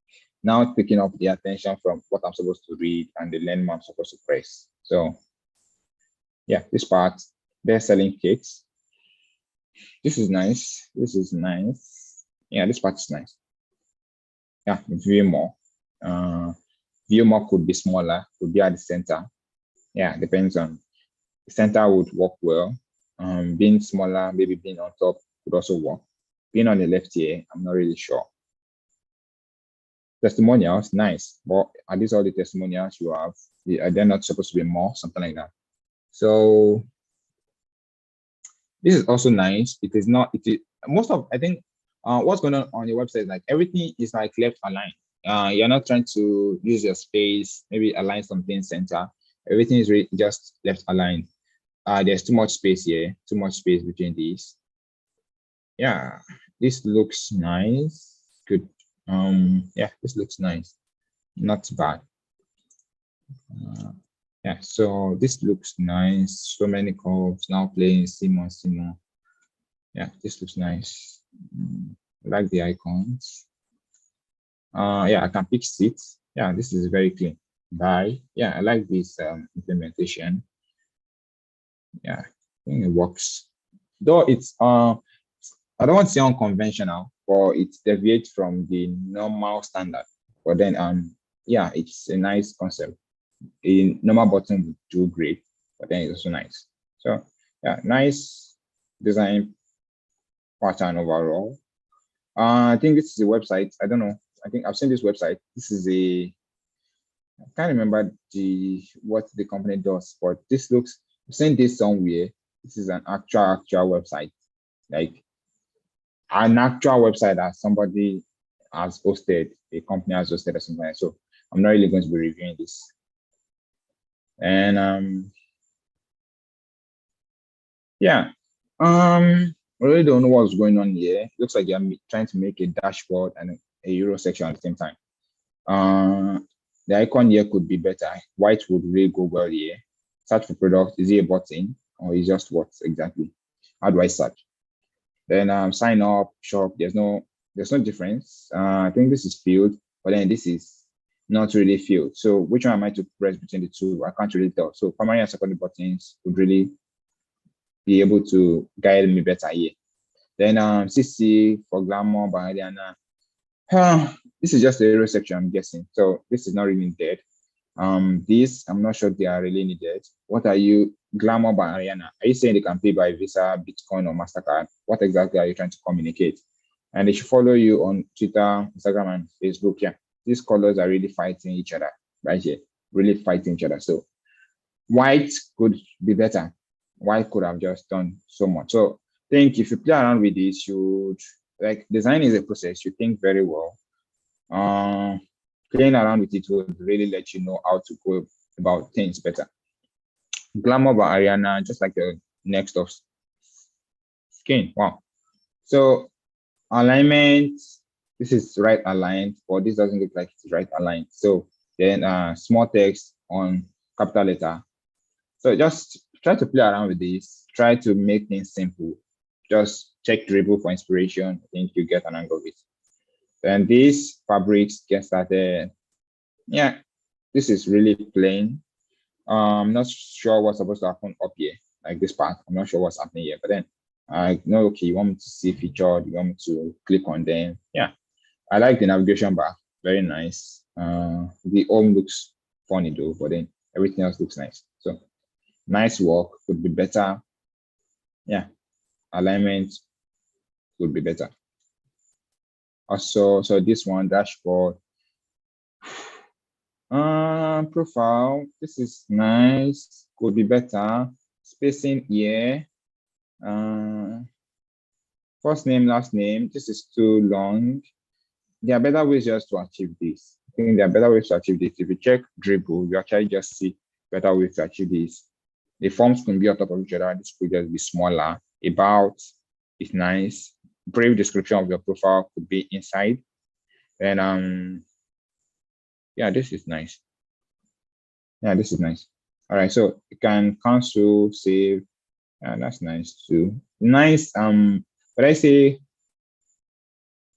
now taking up the attention from what I'm supposed to read and the lane I'm supposed to press. So yeah, this part, they're selling cakes. This is nice. This is nice. Yeah, this part is nice. Yeah, view more. View more could be smaller, could be at the center. Yeah, depends on the center would work well. Being smaller, maybe being on top could also work. Being on the left here, I'm not really sure. Testimonials, nice, but are these all the testimonials you have? Are there not supposed to be more, something like that? So this is also nice. It is not. It is most of. I think what's going on your website, like everything is like left aligned. You're not trying to use your space, maybe align something center. Everything is really just left aligned. There's too much space here, too much space between these. Yeah, this looks nice. Good. Yeah, this looks nice. Not bad. Yeah, so this looks nice. So many curves now playing Simon. Yeah, this looks nice. I like the icons. Yeah, I can pick seats. Yeah, this is very clean. Bye. Yeah, I like this implementation. Yeah, I think it works. Though it's I don't want to say unconventional, but it deviates from the normal standard. But then yeah, it's a nice concept. A normal button would do great, but then it's also nice. So yeah, nice design pattern overall. I think this is a website. I don't know. I think I've seen this website. This is a I can't remember what the company does, but this looks I've seen this somewhere. This is an actual website, like an actual website that somebody has hosted, a company has hosted or something. So I'm not really going to be reviewing this. And yeah, I really don't know what's going on here. It looks like you're trying to make a dashboard and a Euro section at the same time. The icon here could be better. White would really go well here. Search for product, is it a button or is just what exactly? How do I search? Then sign up, shop, there's no difference. I think this is filled, but then this is not really filled. So which one am I to press between the two? I can't really tell. So primary and secondary buttons would really be able to guide me better here. Then CC for Glamour by Ariana. This is just the hero section, I'm guessing. So this is not really needed. These, I'm not sure they are really needed. What are you, Glamour by Ariana? Are you saying they can pay by Visa, Bitcoin, or MasterCard? What exactly are you trying to communicate? And they should follow you on Twitter, Instagram, and Facebook. Yeah, these colors are really fighting each other right here, really fighting each other. So white could be better. White could have just done so much. So I think if you play around with this, you like design is a process. You think very well. Playing around with it will really let you know how to go about things better. Glamour by Ariana, just like the next of skin. Wow. So alignment, this is right aligned, but this doesn't look like it's right aligned. So then small text on capital letter. So just try to play around with this. Try to make things simple. Just check dribble for inspiration. I think you get an angle of it. Then these fabrics get started. Yeah, this is really plain. I'm not sure what's supposed to happen up here, like this part. I'm not sure what's happening here, but then I know, okay, you want me to see featured, you want me to click on them. Yeah, I like the navigation bar, very nice. The home looks funny though, but then everything else looks nice. So nice work, could be better. Yeah, alignment could be better. Also, so this one, dashboard. Profile, this is nice, could be better. Spacing here. First name, last name, this is too long. There are better ways just to achieve this. I think there are better ways to achieve this. If you check dribble, you actually just see better ways to achieve this. The forms can be on top of each other. This could just be smaller. About is nice. Brief description of your profile could be inside. And yeah, this is nice. Yeah, this is nice. All right, so you can cancel, save. Yeah, that's nice too. Nice. But I say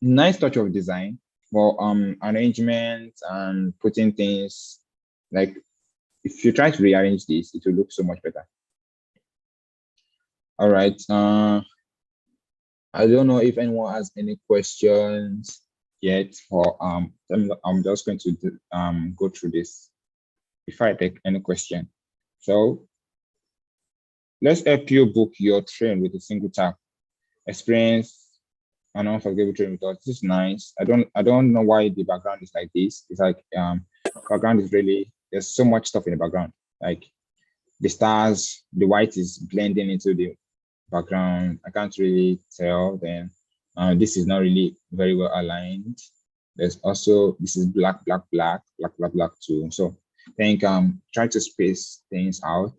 nice touch of design for arrangement and putting things like if you try to rearrange this, it will look so much better. All right. I don't know if anyone has any questions yet, or I'm just going to go through this before I take any question. So let's help you book your train with a single tap. Experience an unforgettable train results. This is nice. I don't know why the background is like this. It's like background is really, there's so much stuff in the background. Like the stars, the white is blending into the background. I can't really tell. Then this is not really very well aligned. There's also, this is black, black, black, black, black, black too. So I think try to space things out.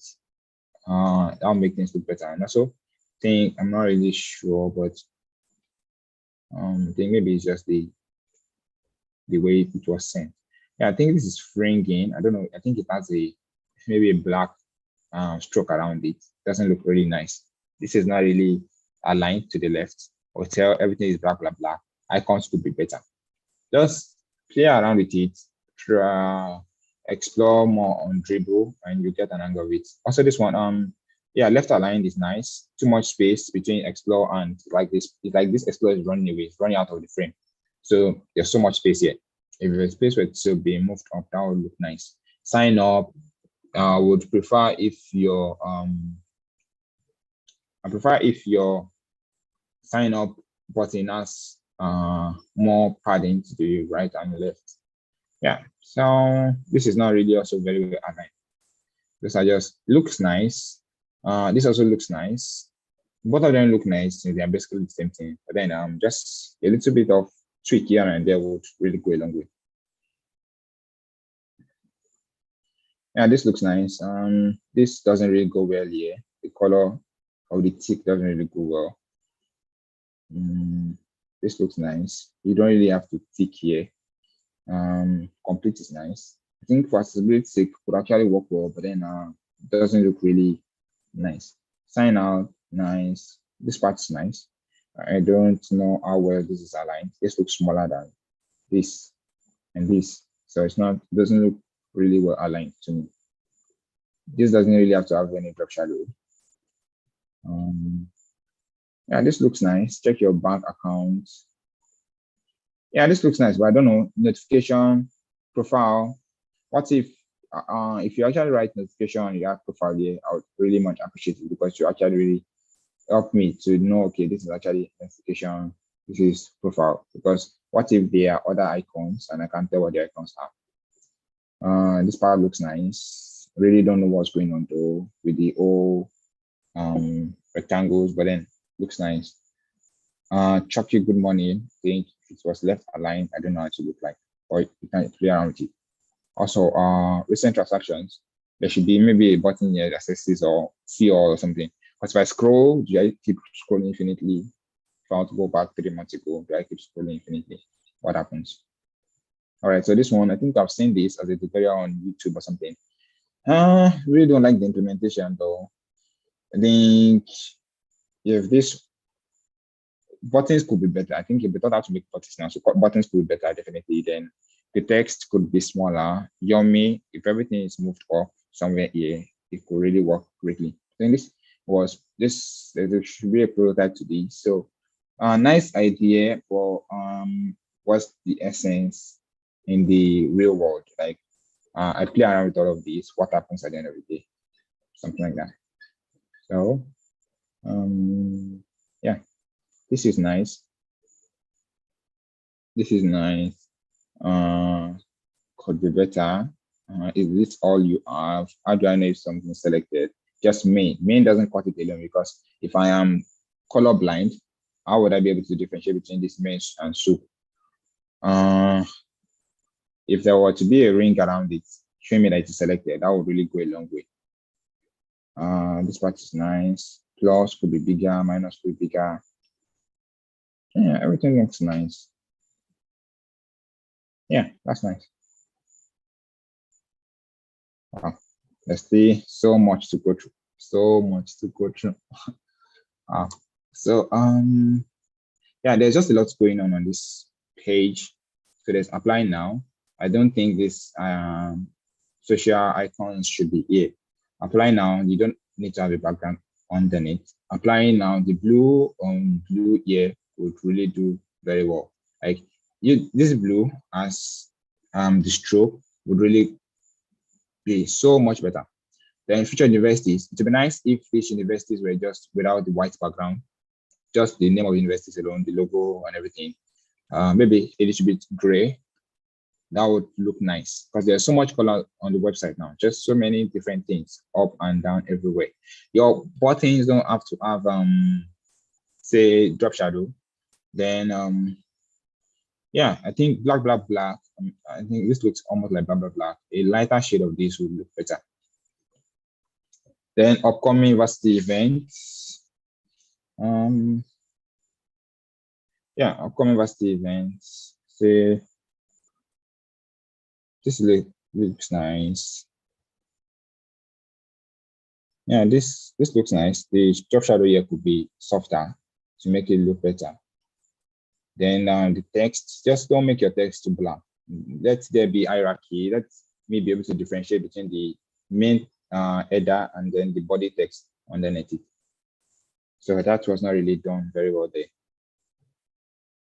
That'll make things look better. And also think, I'm not really sure, but I think maybe it's just the way it was sent. Yeah, I think this is fringing. I don't know. I think it has maybe a black stroke around it. Doesn't look really nice. This is not really aligned to the left. Hotel, everything is black, black, black. Icons could be better. Just play around with it. Try, explore more on dribble, and you get an angle of it. Also, this one, yeah, left aligned is nice. Too much space between explore and like this. It's like this explore is running away, it's running out of the frame. So there's so much space here. If there's space where it's be moved up, that would look nice. Sign up. Would prefer if your I prefer if your sign up button has more padding to the right and left. Yeah, so this is not really also very well aligned. This are just looks nice. This also looks nice. Both of them look nice. They are basically the same thing. But then just a little bit of tweak here and there would really go a long way. Yeah, this looks nice. This doesn't really go well here. The color of the tick doesn't really go well. This looks nice. You don't really have to tick here. Complete is nice. I think for accessibility sake could actually work well, but then it doesn't look really nice. Sign out, nice. This part is nice. I don't know how well this is aligned. This looks smaller than this and this, so it's not, doesn't look really well aligned to me. This doesn't really have to have any drop shadow. Yeah, this looks nice. Check your bank account. Yeah, this looks nice, but I don't know. Notification, profile. What if you actually write notification on your profile here? I would really much appreciate it because you actually really help me to know, okay, this is actually notification, this is profile. Because what if there are other icons and I can't tell what the icons are? This part looks nice. Really don't know what's going on though with the all rectangles, but then looks nice. Chucky, good morning. I think if it was left aligned, I don't know how it should look like, or you can play around with it. Also, recent transactions, there should be maybe a button here that says this or see all or something. Because if I scroll, do I keep scrolling infinitely? If I want to go back 3 months ago, do I keep scrolling infinitely? What happens? All right, so this one, I think I've seen this as a tutorial on YouTube or something. Really don't like the implementation though. I think if this buttons could be better, I think if they thought how to make buttons now, so buttons could be better, definitely. Then the text could be smaller. Yummy, if everything is moved up somewhere here, it could really work greatly. I think there should be a prototype to this. So nice idea, but what's the essence in the real world? Like I play around with all of these. What happens at the end of the day? Something like that. So yeah, this is nice. This is nice. Could be better. Is this all you have? How do I know if something is selected? Just main. Main doesn't cut it alone, because if I am colorblind, how would I be able to differentiate between this main and soup? If there were to be a ring around it, showing me that it's selected, that would really go a long way. This part is nice. Plus could be bigger, minus could be bigger. Yeah, everything looks nice. Yeah, that's nice. Wow, there's still so much to go through. So much to go through. So yeah, there's just a lot going on this page. So there's apply now. I don't think this social icons should be here. Apply now, you don't need to have a background underneath. Applying now, the blue on blue here would really do very well. Like this blue as the stroke would really be so much better. Then future universities, it would be nice if these universities were just without the white background, just the name of the universities alone, the logo and everything. Maybe a little bit gray. That would look nice, because there's so much color on the website now, just so many different things up and down everywhere. Your buttons don't have to have say drop shadow. Then yeah, I think black. I think this looks almost like black. A lighter shade of this would look better. Then upcoming varsity events. Yeah, upcoming varsity events. Say this looks nice. Yeah, this looks nice. The drop shadow here could be softer to make it look better. Then the text, just don't make your text too black. Let there be hierarchy. Let me be able to differentiate between the main header and then the body text underneath it. So that was not really done very well there.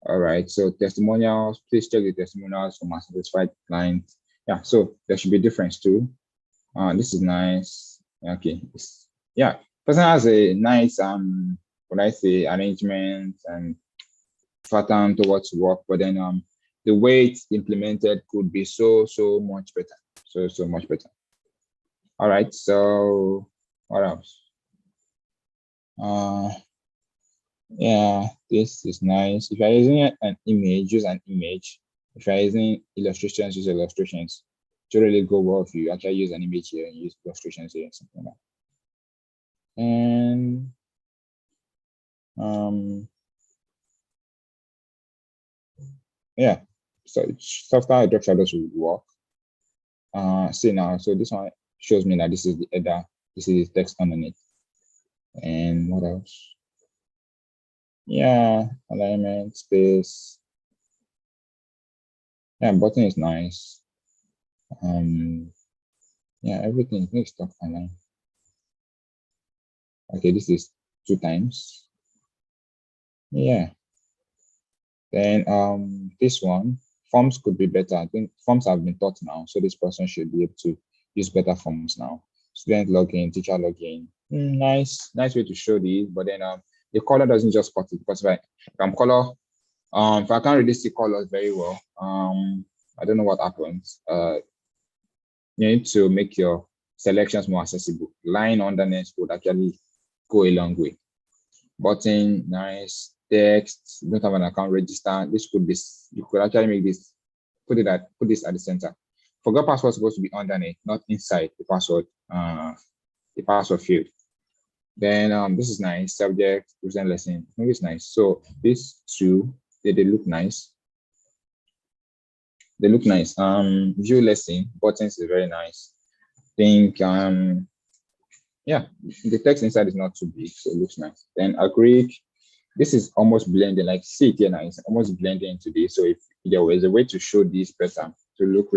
All right, so testimonials, please check the testimonials from a satisfied client. Yeah, so there should be a difference too. This is nice. Okay, yeah, person has a nice what I say, arrangement and pattern towards work, but then the way it's implemented could be so much better. So much better. All right, so what else? Yeah, this is nice. If you're using an image, use an image. If you're using illustrations, use illustrations. To really go well if you actually use an image here and use illustrations here, something like that. And yeah, so software drop shadows will work. See now, so this one shows me that this is the header, this is the text underneath. And what else? Yeah, alignment, space. Yeah, button is nice. Yeah, everything is stuff aligned. Okay, this is 2 times. Yeah. Then this one, forms could be better. I think forms have been taught now, so this person should be able to use better forms now. Student login, teacher login. Nice way to show these, but then the color doesn't just cut it, because if I'm color, if I can't really see colors very well, I don't know what happens. You need to make your selections more accessible. Line underneath would actually go a long way. Button, nice. Text, don't have an account register. This could be, you could actually make this, put this at the center. Forgot password is supposed to be underneath, not inside the password field. Then this is nice. Subject, present lesson. I think it's nice. So these two, they look nice. They look nice. View lesson, buttons is very nice. I think Yeah, the text inside is not too big, so it looks nice. Then acrylic, this is almost blending, like see it here now, it's almost blending into this. So if there was a way to show this better, to look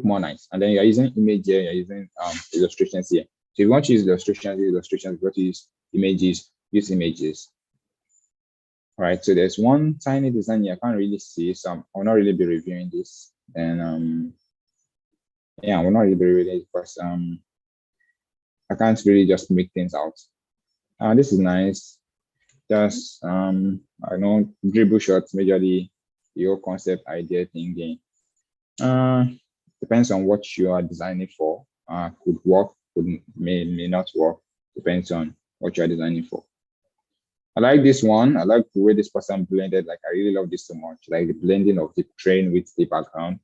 more nice. And then you're using image here, you're using illustrations here. So if you want to use illustrations, use illustrations. If you want to use images, use images. All right, so there's one tiny design here I can't really see, so I'll not really be reviewing this. And yeah, I will not really be reviewing it because I can't really just make things out. This is nice. Just I know dribble shots, majorly the whole concept idea thinking. Depends on what you are designing for. Could work, may not work. Depends on what you are designing for. I like this one. I like the way this person blended. Like I really love this so much. Like the blending of the train with the background.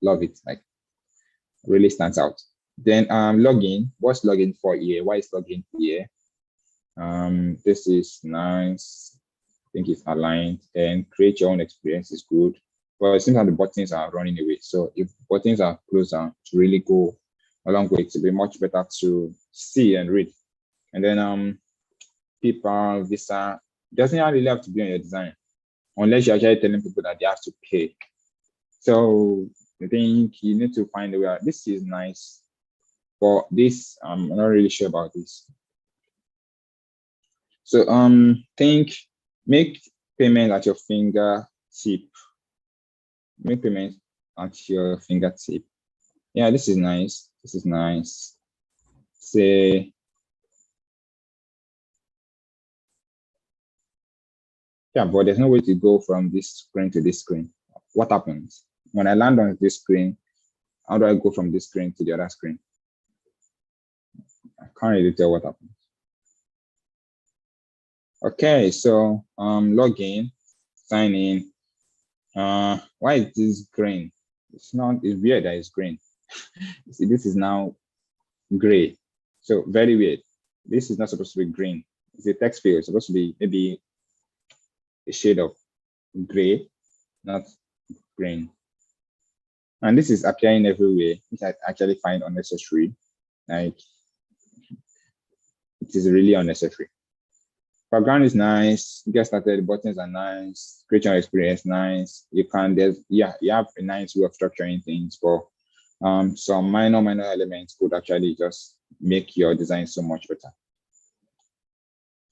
Love it. Like really stands out. Then login. What's login for here? Why is login here? This is nice. I think it's aligned, and create your own experience is good. But it seems like the buttons are running away. So if buttons are closer to really go a long way, to be much better to see and read. And then PayPal, Visa, doesn't really have to be on your design unless you're actually telling people that they have to pay. So I think you need to find a way. This is nice, but this I'm not really sure about this. So think make payment at your fingertip. Make payment at your fingertip. Yeah, this is nice. This is nice. Say yeah, but there's no way to go from this screen to this screen. What happens when I land on this screen? How do I go from this screen to the other screen? I can't really tell what happens. Okay, so login, sign in. Why is this green? It's weird that it's green. See, this is now gray. So very weird. This is not supposed to be green. It's a text field. It's supposed to be maybe a shade of gray, not green. And this is appearing everywhere, which I actually find unnecessary. Like it is really unnecessary. Background is nice. Get started. The buttons are nice. Create your experience nice. You have a nice way of structuring things, but some minor elements could actually just make your design so much better.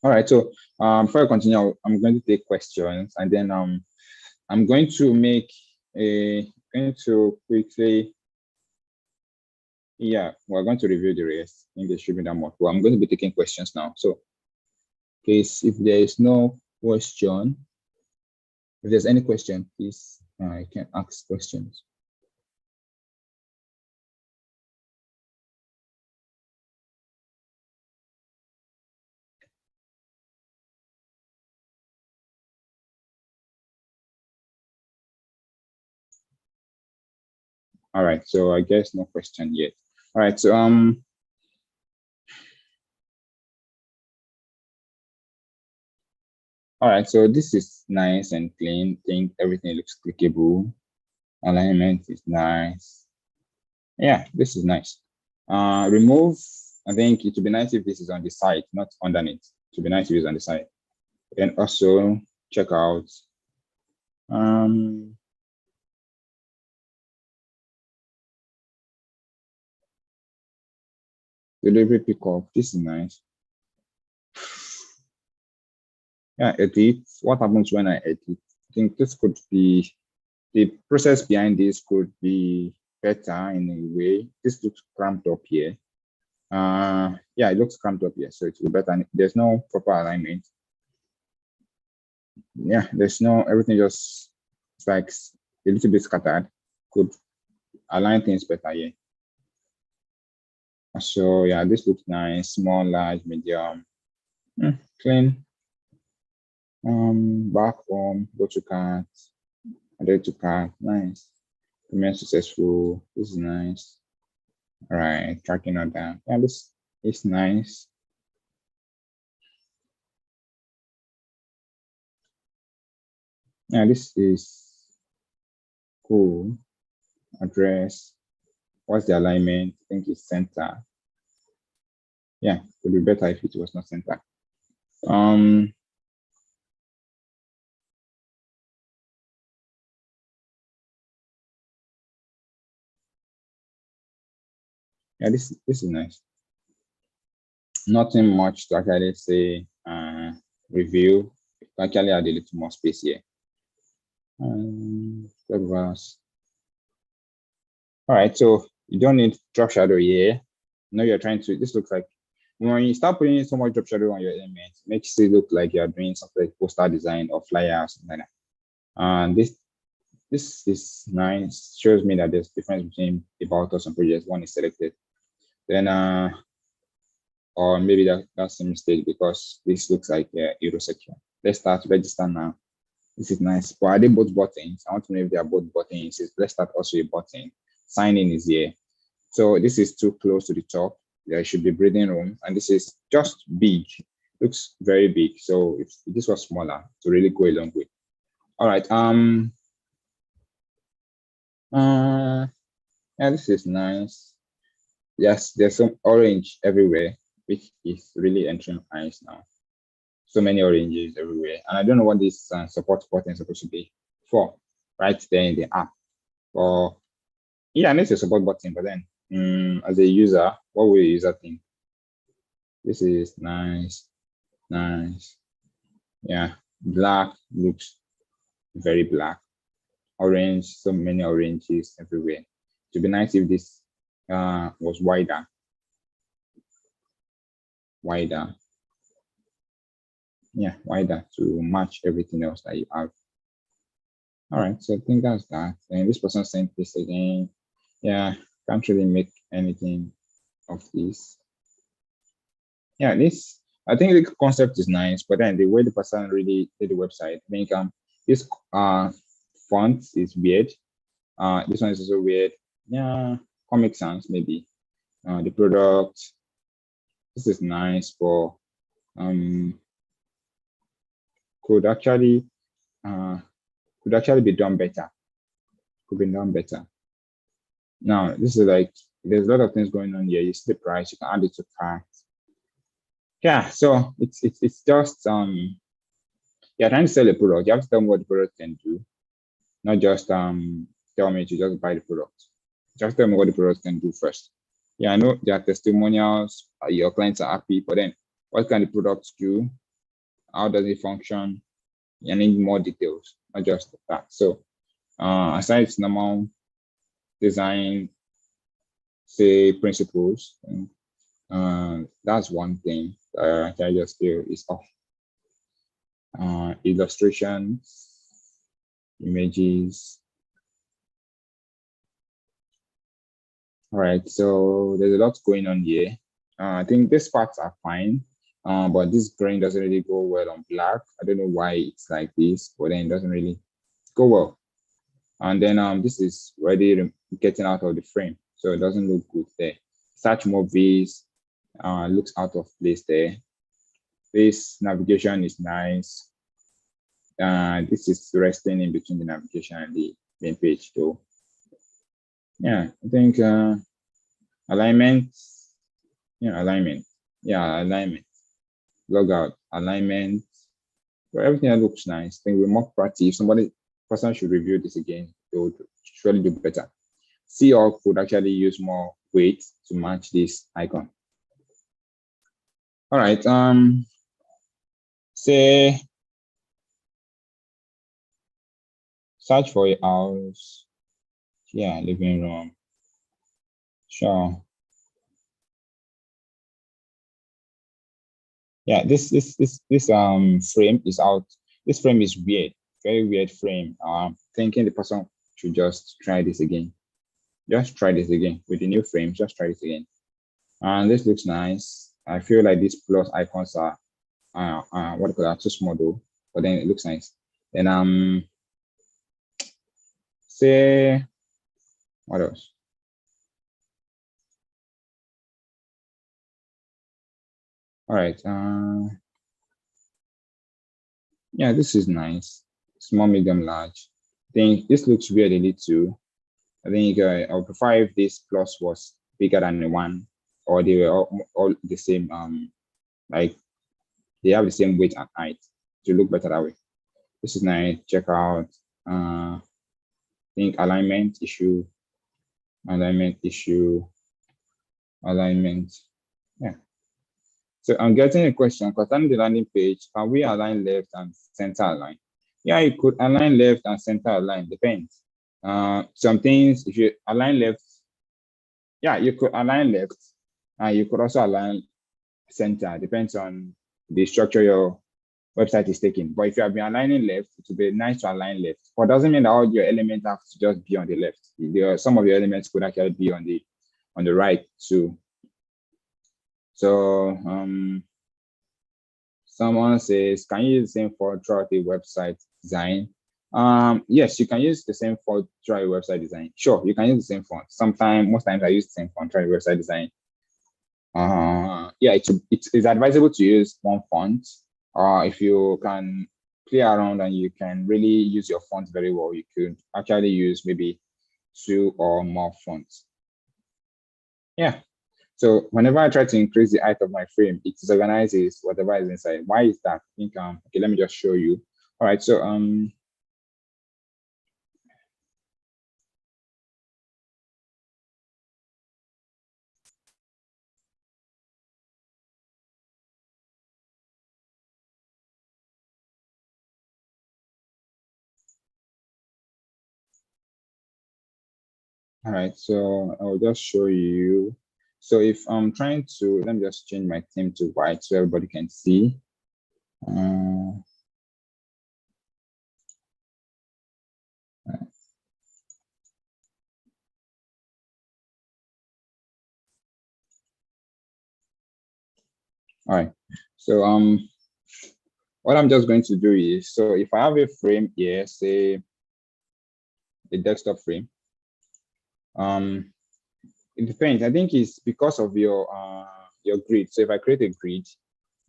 All right. So before I continue, I'm going to take questions, and then I'm going to quickly. Yeah, we're going to review the rest in the streaming that much. Well, I'm going to be taking questions now. So please, if there is no question, if there's any question, please, you can ask questions. All right, so I guess no question yet. All right, so all right, so this is nice and clean. I think everything looks clickable. Alignment is nice. Yeah, this is nice. Remove, I think it would be nice if this is on the side, not underneath. It would be nice if it's on the side. And also check out delivery pickup. This is nice. Yeah, edit. What happens when I edit? I think this could be the process behind this could be better in a way. This looks cramped up here. Yeah, it looks cramped up here, so it will be better. There's no proper alignment. Yeah, there's no everything just it's like a little bit scattered. Could align things better here. So yeah, this looks nice. Small, large, medium, clean. Back home, go to cart, add to cart. Nice. Remain successful. This is nice. All right, tracking on that. Yeah, this is nice. Yeah, this is cool. Address. What's the alignment? I think it's center. Yeah, it would be better if it was not center. Yeah, this is nice. Nothing much to actually say. Review. Actually add a little more space here. All right, so you don't need drop shadow here. Now you're trying to. This looks like when you start putting so much drop shadow on your element, it makes it look like you're doing something like poster design or flyer or something like that. And this is nice. Shows me that there's difference between about us and projects. One is selected. Then or maybe that's a mistake because this looks like a Euro section. Let's start register now. This is nice. But are they both buttons? I want to know if they are both buttons. Let's start also a button. Sign in is here. So this is too close to the top. There should be breathing room. And this is just big. Looks very big. So if this was smaller, to really go a long way. All right. Yeah, this is nice. Yes, there's some orange everywhere, which is really entering eyes now. So many oranges everywhere. And I don't know what this support button is supposed to be for, right there in the app. Or yeah, it's a support button, but then as a user, what will the user think? This is nice, nice. Yeah, black looks very black. Orange, so many oranges everywhere. It would be nice if this was wider. Yeah, wider to match everything else that you have. All right, so I think that's that. And this person sent this again. Yeah, can't really make anything of this. Yeah, I think the concept is nice, but then the way the person really did the website, I think this font is weird. This one is also weird. Yeah, Comic Sans maybe. The product. This is nice, but could actually be done better. Could be done better. Now, this is like there's a lot of things going on here. You see the price, you can add it to cart. Yeah, so it's just you're trying to sell a product. You have to tell me what the product can do, not just tell me to just buy the product. Just tell me what the product can do first. Yeah, I know there are testimonials, your clients are happy, but then what can the product do? How does it function? You need more details, not just that. So aside its normal design, say principles, that's one thing I just feel is off. Illustrations, images. All right, so there's a lot going on here. I think these parts are fine, but this green doesn't really go well on black. I don't know why it's like this, but then it doesn't really go well. And then this is already getting out of the frame, so it doesn't look good there. Search movies looks out of place there. This navigation is nice. This is resting in between the navigation and the main page though. Yeah, I think alignment. Yeah, alignment. Yeah, alignment. Logout, alignment. Well, everything that looks nice. I think we're more proactive. Person should review this again. They would surely do better. See all could actually use more weight to match this icon. All right. Say search for a house. Yeah, living room. Sure. Yeah, this frame is out. This frame is weird, very weird frame. Thinking the person should just try this again. Just try this again with the new frame. Just try this again. And this looks nice. I feel like these plus icons are what do you call that? Too small though, but then it looks nice. And say what else? All right. Yeah, this is nice. Small, medium, large. I think this looks weird a little. I think I would prefer if this plus was bigger than the one. or they were all the same, like they have the same weight and height to look better that way. This is nice. Check out, I think alignment issue. Yeah. So I'm getting a question concerning the landing page. Can we align left and center align? Yeah, you could align left and center align, depends. Some things, if you align left, yeah, you could align left, and you could also align center, depends on the structure your website is taking. But if you have been aligning left, it would be nice to align left. But it doesn't mean that all your elements have to just be on the left. Some of your elements could actually be on the right too. So someone says, can you use the same font throughout the website design? Yes, you can use the same font throughout your website design. Sure, you can use the same font. Most times I use the same font throughout your website design. Yeah, it's advisable to use one font. If you can play around and you can really use your font very well, you could actually use maybe 2 or more fonts. Yeah. So whenever I try to increase the height of my frame, it disorganizes whatever is inside. Why is that? I think okay, let me just show you. All right, so all right, so I'll just show you. So if I'm trying to, let me just change my theme to white so everybody can see. All right, so what I'm just going to do is, so if I have a frame here, say a desktop frame, it depends. I think it's because of your grid. So if I create a grid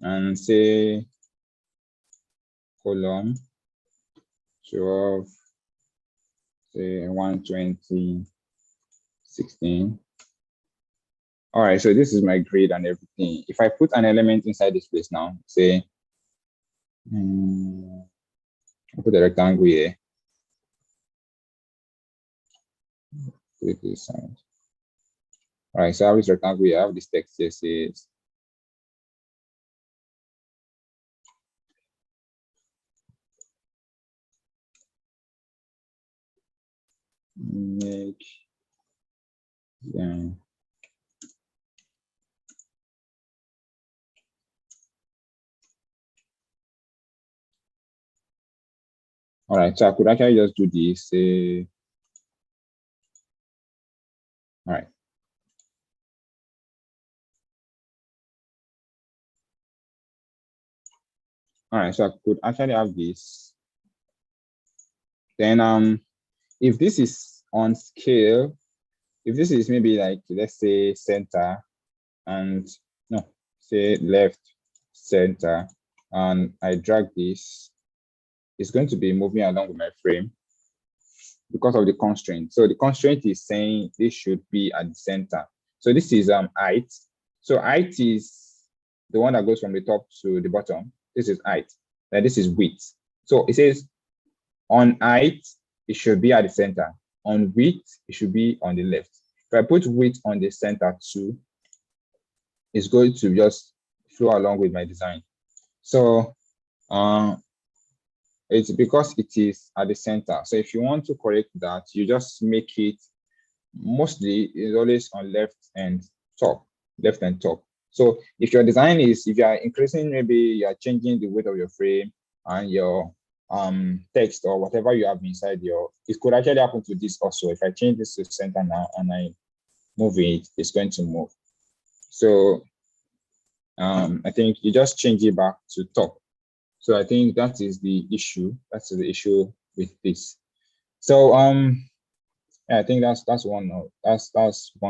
and say column 12, say 120, 16. All right, so this is my grid and everything. If I put an element inside this place now, say, I'll put a rectangle here. Put this side. All right, so I have this rectangle here. I have this text here says, make, yeah. All right, so I could actually just do this. All right. All right, so I could actually have this. Then if this is on scale, if this is maybe like, let's say center and no, say left, center, and I drag this, it's going to be moving along with my frame because of the constraint. So the constraint is saying this should be at the center. So this is height. So height is the one that goes from the top to the bottom. This is height. And this is width. So it says on height, it should be at the center. On width, it should be on the left. If I put width on the center too, it's going to just flow along with my design. So it's because it is at the center. So if you want to correct that, you just make it mostly is always on left and top. So if your design is, if you are increasing, maybe you are changing the weight of your frame and your text or whatever you have inside it could actually happen to this also. If I change this to center now and I move it, it's going to move. So I think you just change it back to top. So I think that is the issue. That's the issue with this. So yeah, I think that's one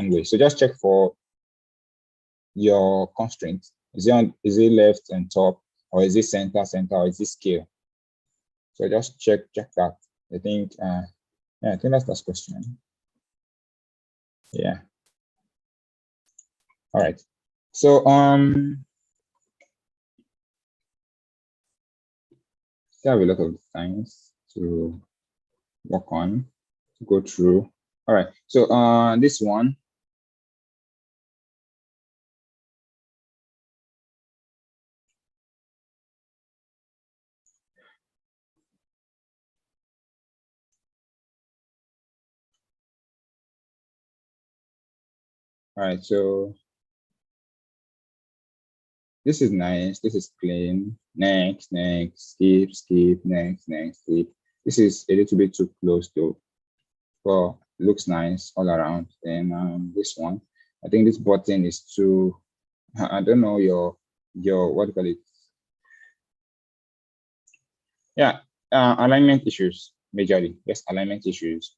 way. So just check for your constraint. Is it left and top, or is it center, or is it scale? So just check that. I think yeah, I think that's the question. Yeah. All right. So still have a lot of designs to work on, to go through. All right. So this one. All right. So this is nice. This is clean. Next, skip, next, skip. This is a little bit too close though. But looks nice all around. Then this one, I think this button is too. I don't know your what do you call it? Yeah, alignment issues majorly. Yes, alignment issues.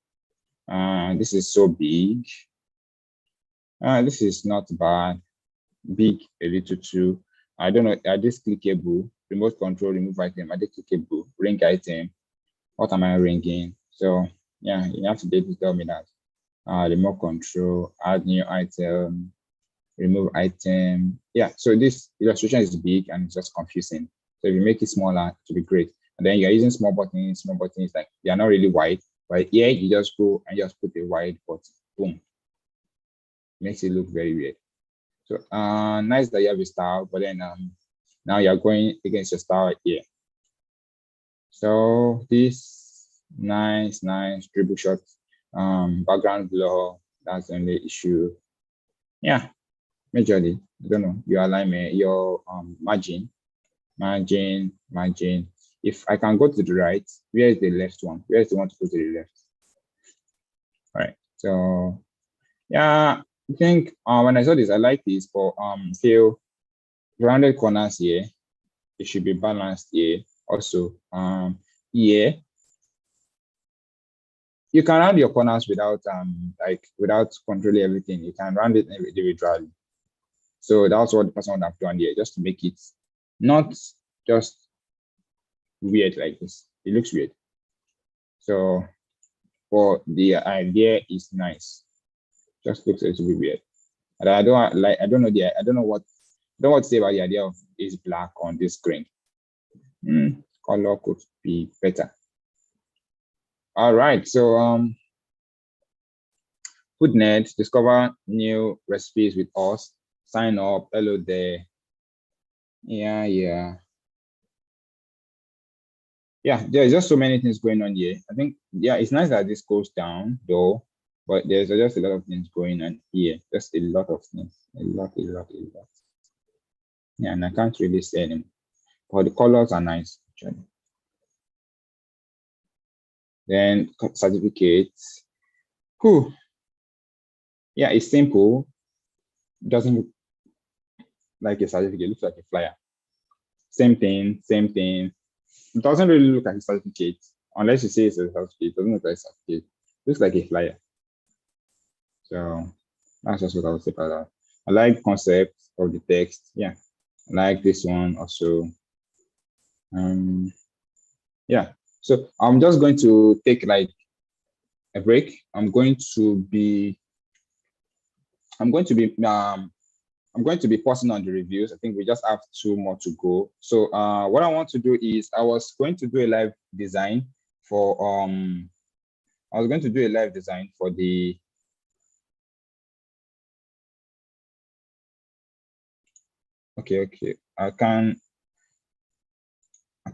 This is so big. This is not bad. Big a little too. I don't know. Are this clickable? Remote control, remove item. Are they clickable? Ring item. What am I ringing? So yeah, you have to be able to tell me that. Remote control, add new item, remove item. Yeah, so this illustration is big and it's just confusing. So if you make it smaller, it will be great. And then you're using small buttons like they are not really wide, but here you just go and just put a wide button. Boom. Makes it look very weird. So nice that you have a style, but then now you're going against your style here. So this nice dribble shot, background blur, that's the only issue. Yeah, majorly, I don't know, your alignment, your margin. If I can go to the right, where is the left one? Where is the one to go to the left? All right, so yeah, I think when I saw this, I like this, but feel rounded corners here, it should be balanced here. Also, here, you can round your corners without without controlling everything. You can round it individually. So that's what the person would have done here, just to make it not just weird like this. It looks weird. So, but the idea is nice. Just looks a little bit weird. And I don't like. I don't know the. I don't know what. I don't know what to say about the idea of is black on this screen. Color could be better. All right. So Foodnet, discover new recipes with us. Sign up. Hello there. Yeah. There's just so many things going on here. I think, yeah, it's nice that this goes down though, but there's just a lot of things going on here. Just a lot of things. A lot. Yeah, and I can't really say them. But the colors are nice, actually. Then certificates. Cool. Yeah, it's simple. It doesn't look like a certificate, it looks like a flyer. Same thing. It doesn't really look like a certificate. Unless you say it's a certificate, it doesn't look like a certificate. It looks like a flyer. So that's just what I would say about that. I like concept of the text. Yeah. I like this one also. Yeah. So I'm just going to take like a break. I'm going to be pausing on the reviews. I think we just have 2 more to go. So what I want to do is I was going to do a live design for the okay.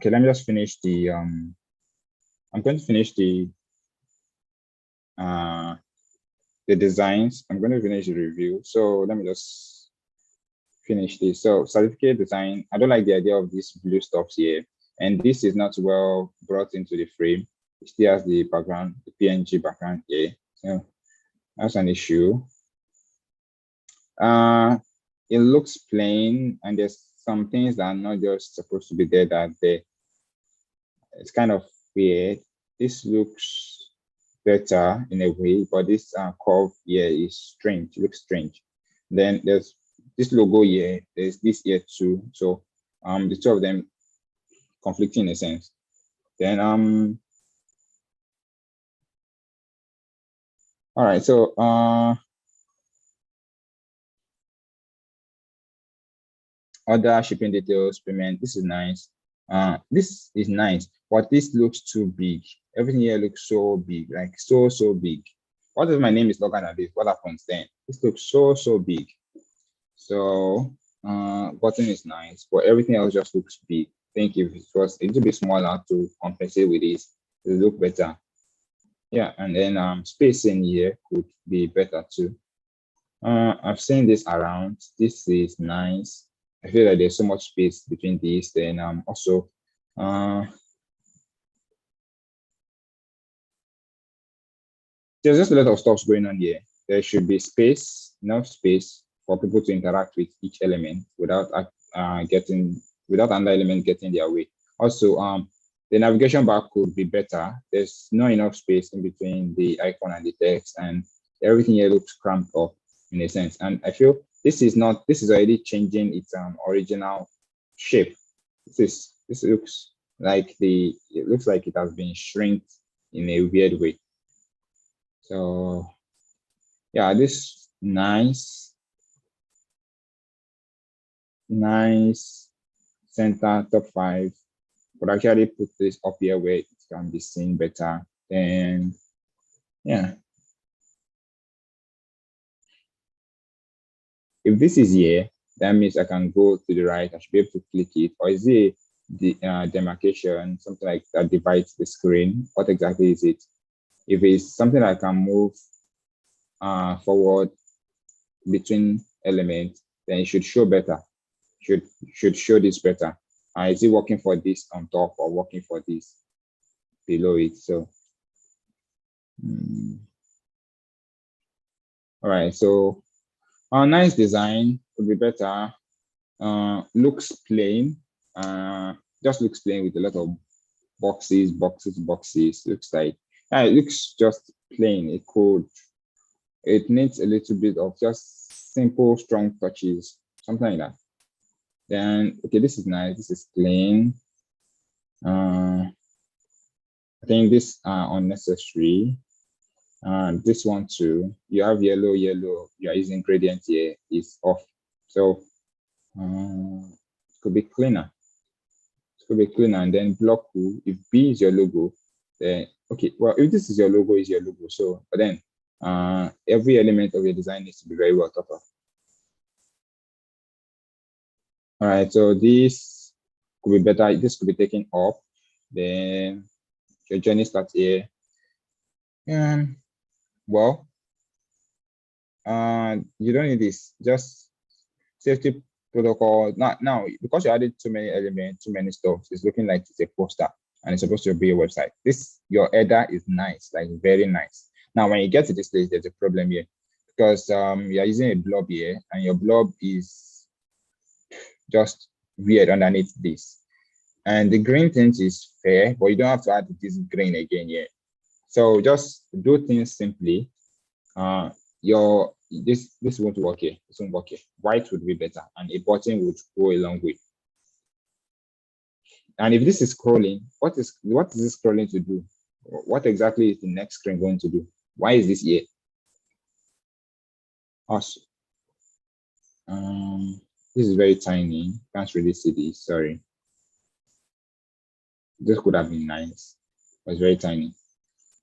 Let me just finish the I'm going to finish the designs. I'm going to finish the review. So let me just finish this. So certificate design, I don't like the idea of these blue stuffs here. And this is not well brought into the frame. It still has the background, the PNG background here. So that's an issue. It looks plain, and there's some things that are not just supposed to be there that are there. It's kind of weird. This looks better in a way, but this curve here is strange. It looks strange. Then there's this logo here. There's this here too. So the 2 of them conflicting in a sense. Then all right. So Other shipping details, payment. This is nice. This is nice, but this looks too big. Everything here looks so big, like so big. What if my name is longer than this? What happens then? This looks so big. So button is nice, but everything else just looks big. I think if it was a little bit smaller to compensate with this, it will look better. Yeah, and then spacing here could be better too. I've seen this around. This is nice. I feel like there's so much space between these. Then also there's just a lot of stuff going on here. There should be space, enough space for people to interact with each element without without another element getting their way. Also, the navigation bar could be better. There's not enough space in between the icon and the text, and everything here looks cramped up in a sense. And I feel this is already changing its original shape. This looks like it has been shrinked in a weird way. So yeah, this nice center top 5 would actually put this up here where it can be seen better. Then yeah, if this is here, that means I can go to the right. I should be able to click it. Or is it the demarcation, something like that divides the screen? What exactly is it? If it's something I can move forward between elements, then it should show better. Should show this better. Is it working for this on top or working for this below it? So all right, so nice design could be better. Looks plain. Just looks plain with a lot of boxes. Looks like it looks just plain. It needs a little bit of just simple strong touches, something like that. Then okay, this is nice. This is plain. I think this are unnecessary. This one too. You have yellow. You are using gradient here. Is off. So it could be cleaner. It could be cleaner. And then block who. If B is your logo, then okay. Well, if this is your logo, is your logo. So, but then every element of your design needs to be very well thought of. All right. So this could be better. This could be taken up. Then your journey starts here. Well, you don't need this. Just safety protocol. Now, because you added too many elements, too many stuff, it's looking like it's a poster and it's supposed to be a website. Your header is nice, like very nice. Now, when you get to this place, there's a problem here because you're using a blob here and your blob is just weird underneath this. And the green thing is fair, but you don't have to add this green again here. So just do things simply. This won't work here. This won't work here. White would be better, and a button would go a long way. And if this is scrolling, what is this scrolling to do? What exactly is the next screen going to do? Why is this here? Also, this is very tiny. Can't really see this. Sorry. This could have been nice, but it's very tiny.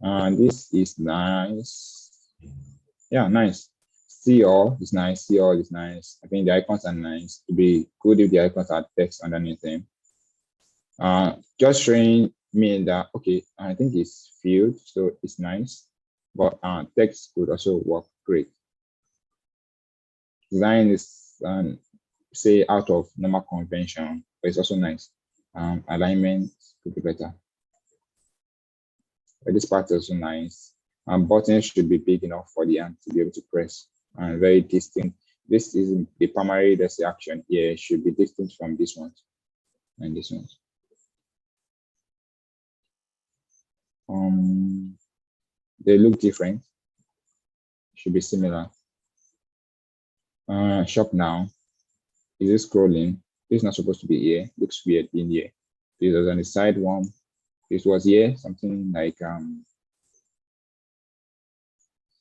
This is nice. Yeah, nice. See all is nice. See all is nice. I think the icons are nice. It'd be good if the icons had text underneath them. Just showing me that okay, I think it's filled, so it's nice. But text could also work great. Design is say out of normal convention, but it's also nice. Alignment could be better. But this part is also nice. Buttons should be big enough for the hand to be able to press and very distinct. This is the primary action here. It should be distinct from this one and this one. They look different. Should be similar. Shop now. Is it scrolling? This is not supposed to be here. Looks weird in here. This was on the side one. This was here. Something like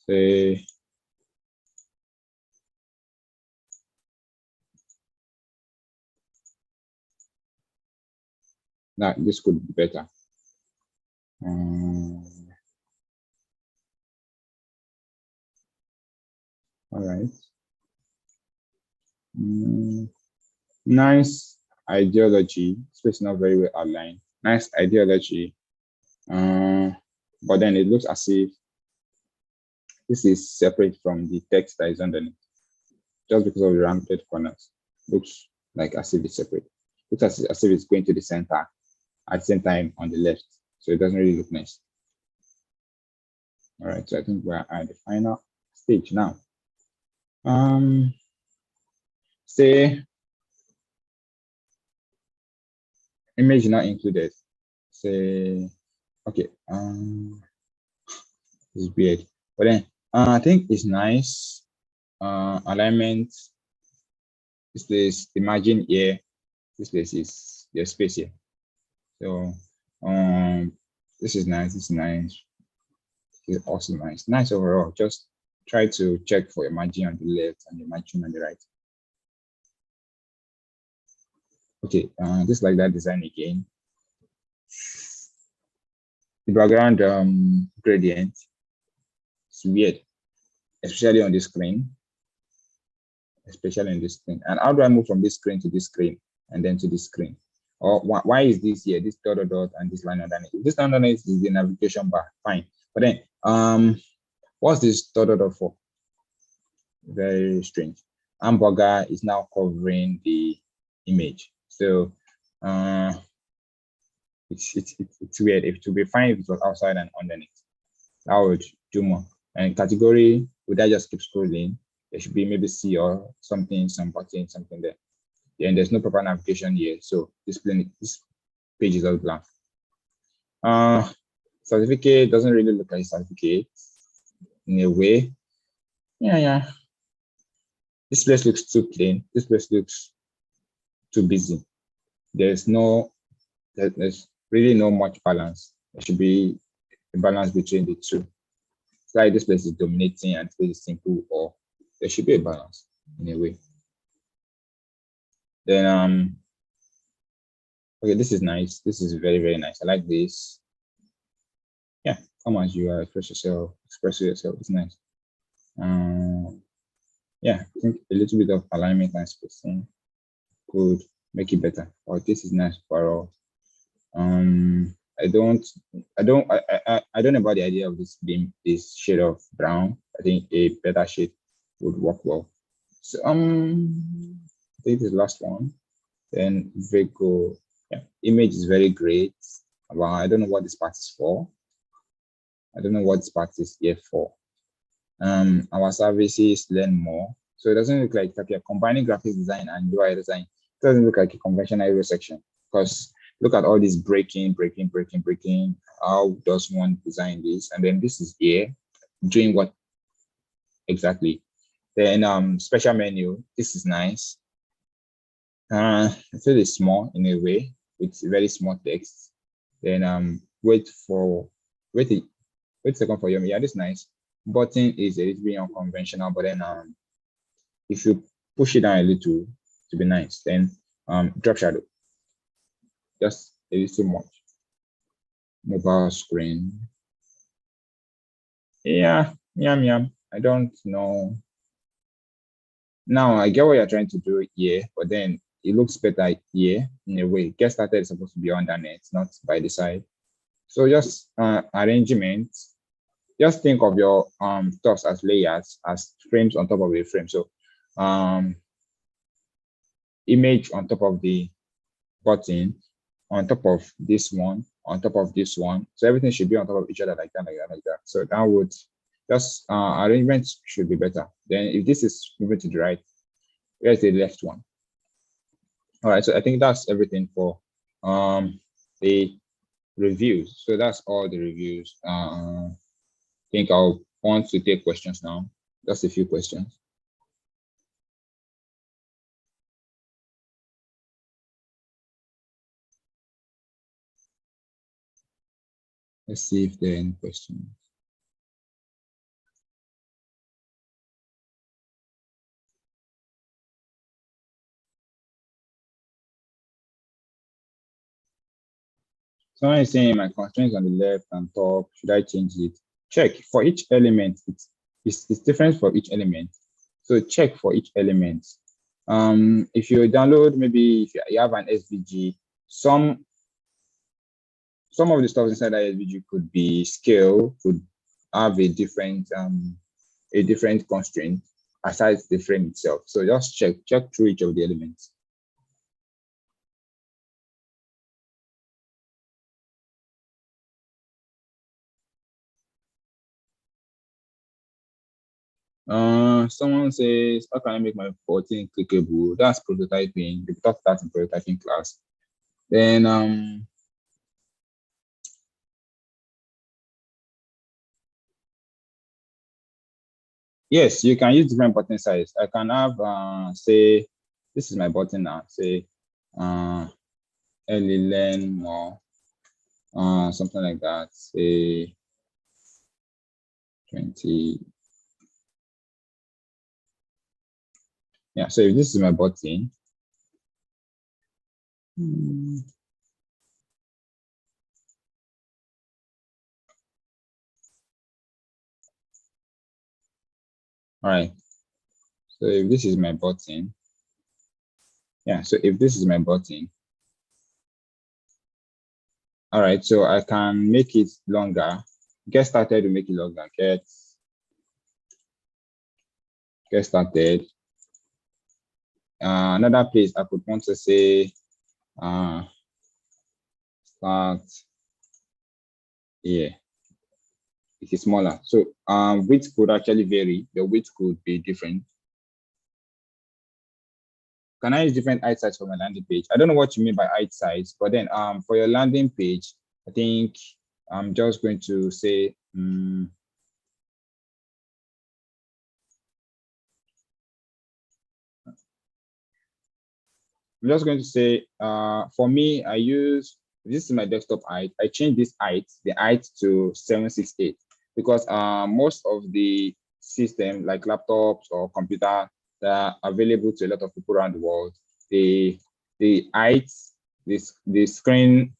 say that this could be better. All right. Nice ideology. Space not very well outlined. Nice ideology. But then it looks as if this is separate from the text that is underneath. Just because of the rounded corners. Looks like as if it's separate. Looks as if it's going to the center at the same time on the left. So it doesn't really look nice. All right, so I think we're at the final stage now. Say image not included. Say okay, it's weird, but then I think it's nice. Alignment. This place, the margin here. This place is the space here. So this is nice. This is nice. This is also nice. Nice overall. Just try to check for your margin on the left and your margin on the right. Okay, just like that design again. The background gradient is weird, especially on this screen. Especially on this screen. And how do I move from this screen to this screen and then to this screen? Or why is this here, this dot dot dot and this line underneath? This line underneath is the navigation bar, fine. But then what's this dot dot dot for? Very strange. Hamburger is now covering the image. So it's weird. It would be fine if it was outside and underneath. That would do more. And category, would I just keep scrolling? There should be maybe C or something, some button, something there. And there's no proper navigation here. So this page is all blank. Certificate doesn't really look like a certificate in a way. Yeah. This place looks too plain. This place looks too busy. There's really no much balance. There should be a balance between the two. It's like this place is dominating and this place is simple, or there should be a balance in a way. Then okay, this is nice. This is very, very nice. I like this. Yeah, come as you are, express yourself. It's nice. Yeah, I think a little bit of alignment and spacing could make it better. But this is nice overall. I don't know about the idea of this being this shade of brown. I think a better shade would work well. So I think this is the last one. Then Vigo, yeah, image is very great. Well, I don't know what this part is for. I don't know what this part is here for. Our services learn more. So it doesn't look like you're combining graphics design and UI design. It doesn't look like a conventional area section, because look at all this breaking. How does one design this? And then this is here doing what exactly? Then special menu. This is nice. I feel it's small in a way with very small text. Then wait a second for you. Yeah, this is nice. Button is a little bit unconventional, but then if you push it down a little to be nice, then drop shadow. Just a little much. Mobile screen. Yeah. I don't know. Now I get what you're trying to do here, but then it looks better here in a way. Get started is supposed to be underneath, not by the side. So just arrangement. Just think of your stuff as layers, as frames on top of a frame. So image on top of the button, on top of this one, on top of this one. So everything should be on top of each other like that. So that would just arrangement should be better. Then if this is moving to the right, where's the left one? All right, so I think that's everything for the reviews. So that's all the reviews. I think I'll want to take questions now. Just a few questions. Let's see if there are any questions. Someone is saying my constraints on the left and top, should I change it? Check for each element. It's different for each element. So check for each element. If you download, maybe if you have an SVG, some of the stuff inside that SVG could be scale, could have a different constraint aside the frame itself. So just check through each of the elements. Someone says, how can I make my 14 clickable? That's prototyping. We talked that in prototyping class. Then yes, you can use different button size. I can have say this is my button now. Say early learn more, something like that. Say 20. Yeah, so if this is my button, all right. So if this is my button, yeah, so if this is my button, all right, so I can make it longer. Get started to make it longer. Get started. Another place I could want to say start here. It is smaller. So width could actually vary. The width could be different. Can I use different height size for my landing page? I don't know what you mean by height size, but then for your landing page, I think I'm just going to say I'm just going to say for me, I use this is my desktop height. I change this height, the height to 768 because most of the system like laptops or computer that are available to a lot of people around the world, the height, the screen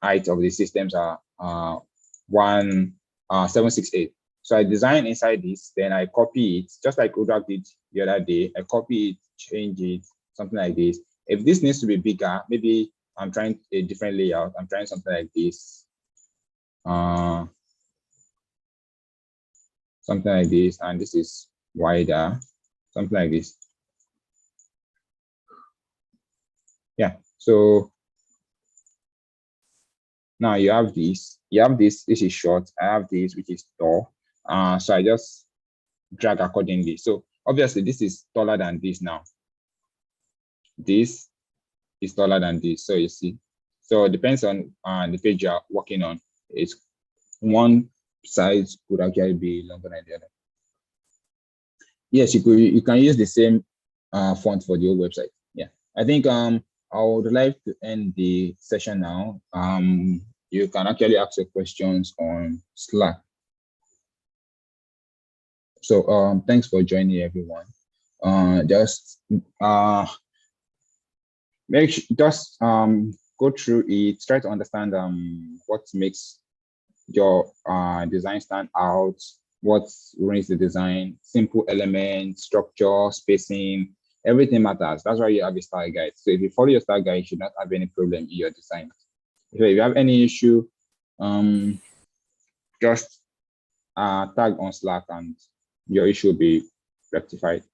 height of the systems are 768. So I design inside this, then I copy it, just like Udak did the other day. I copy it, change it, something like this. If this needs to be bigger, maybe I'm trying a different layout. I'm trying something like this. Something like this, and this is wider, something like this. Yeah, so now you have this, this is short, I have this, which is tall. So I just drag accordingly. So obviously this is taller than this now. This is taller than this. So you see, so it depends on the page you're working on. It's one size could actually be longer than the other. Yes, you can use the same font for the whole website. Yeah, I think I would like to end the session now. You can actually ask your questions on Slack. So thanks for joining everyone. Just go through it, try to understand what makes your design stand out, what ruins the design, simple elements, structure, spacing, everything matters. That's why you have a style guide. So if you follow your style guide, you should not have any problem in your design. So if you have any issue, just tag on Slack and your issue will be rectified.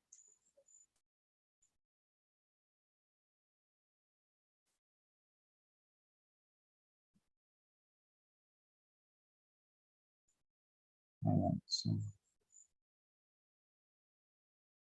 All right, so.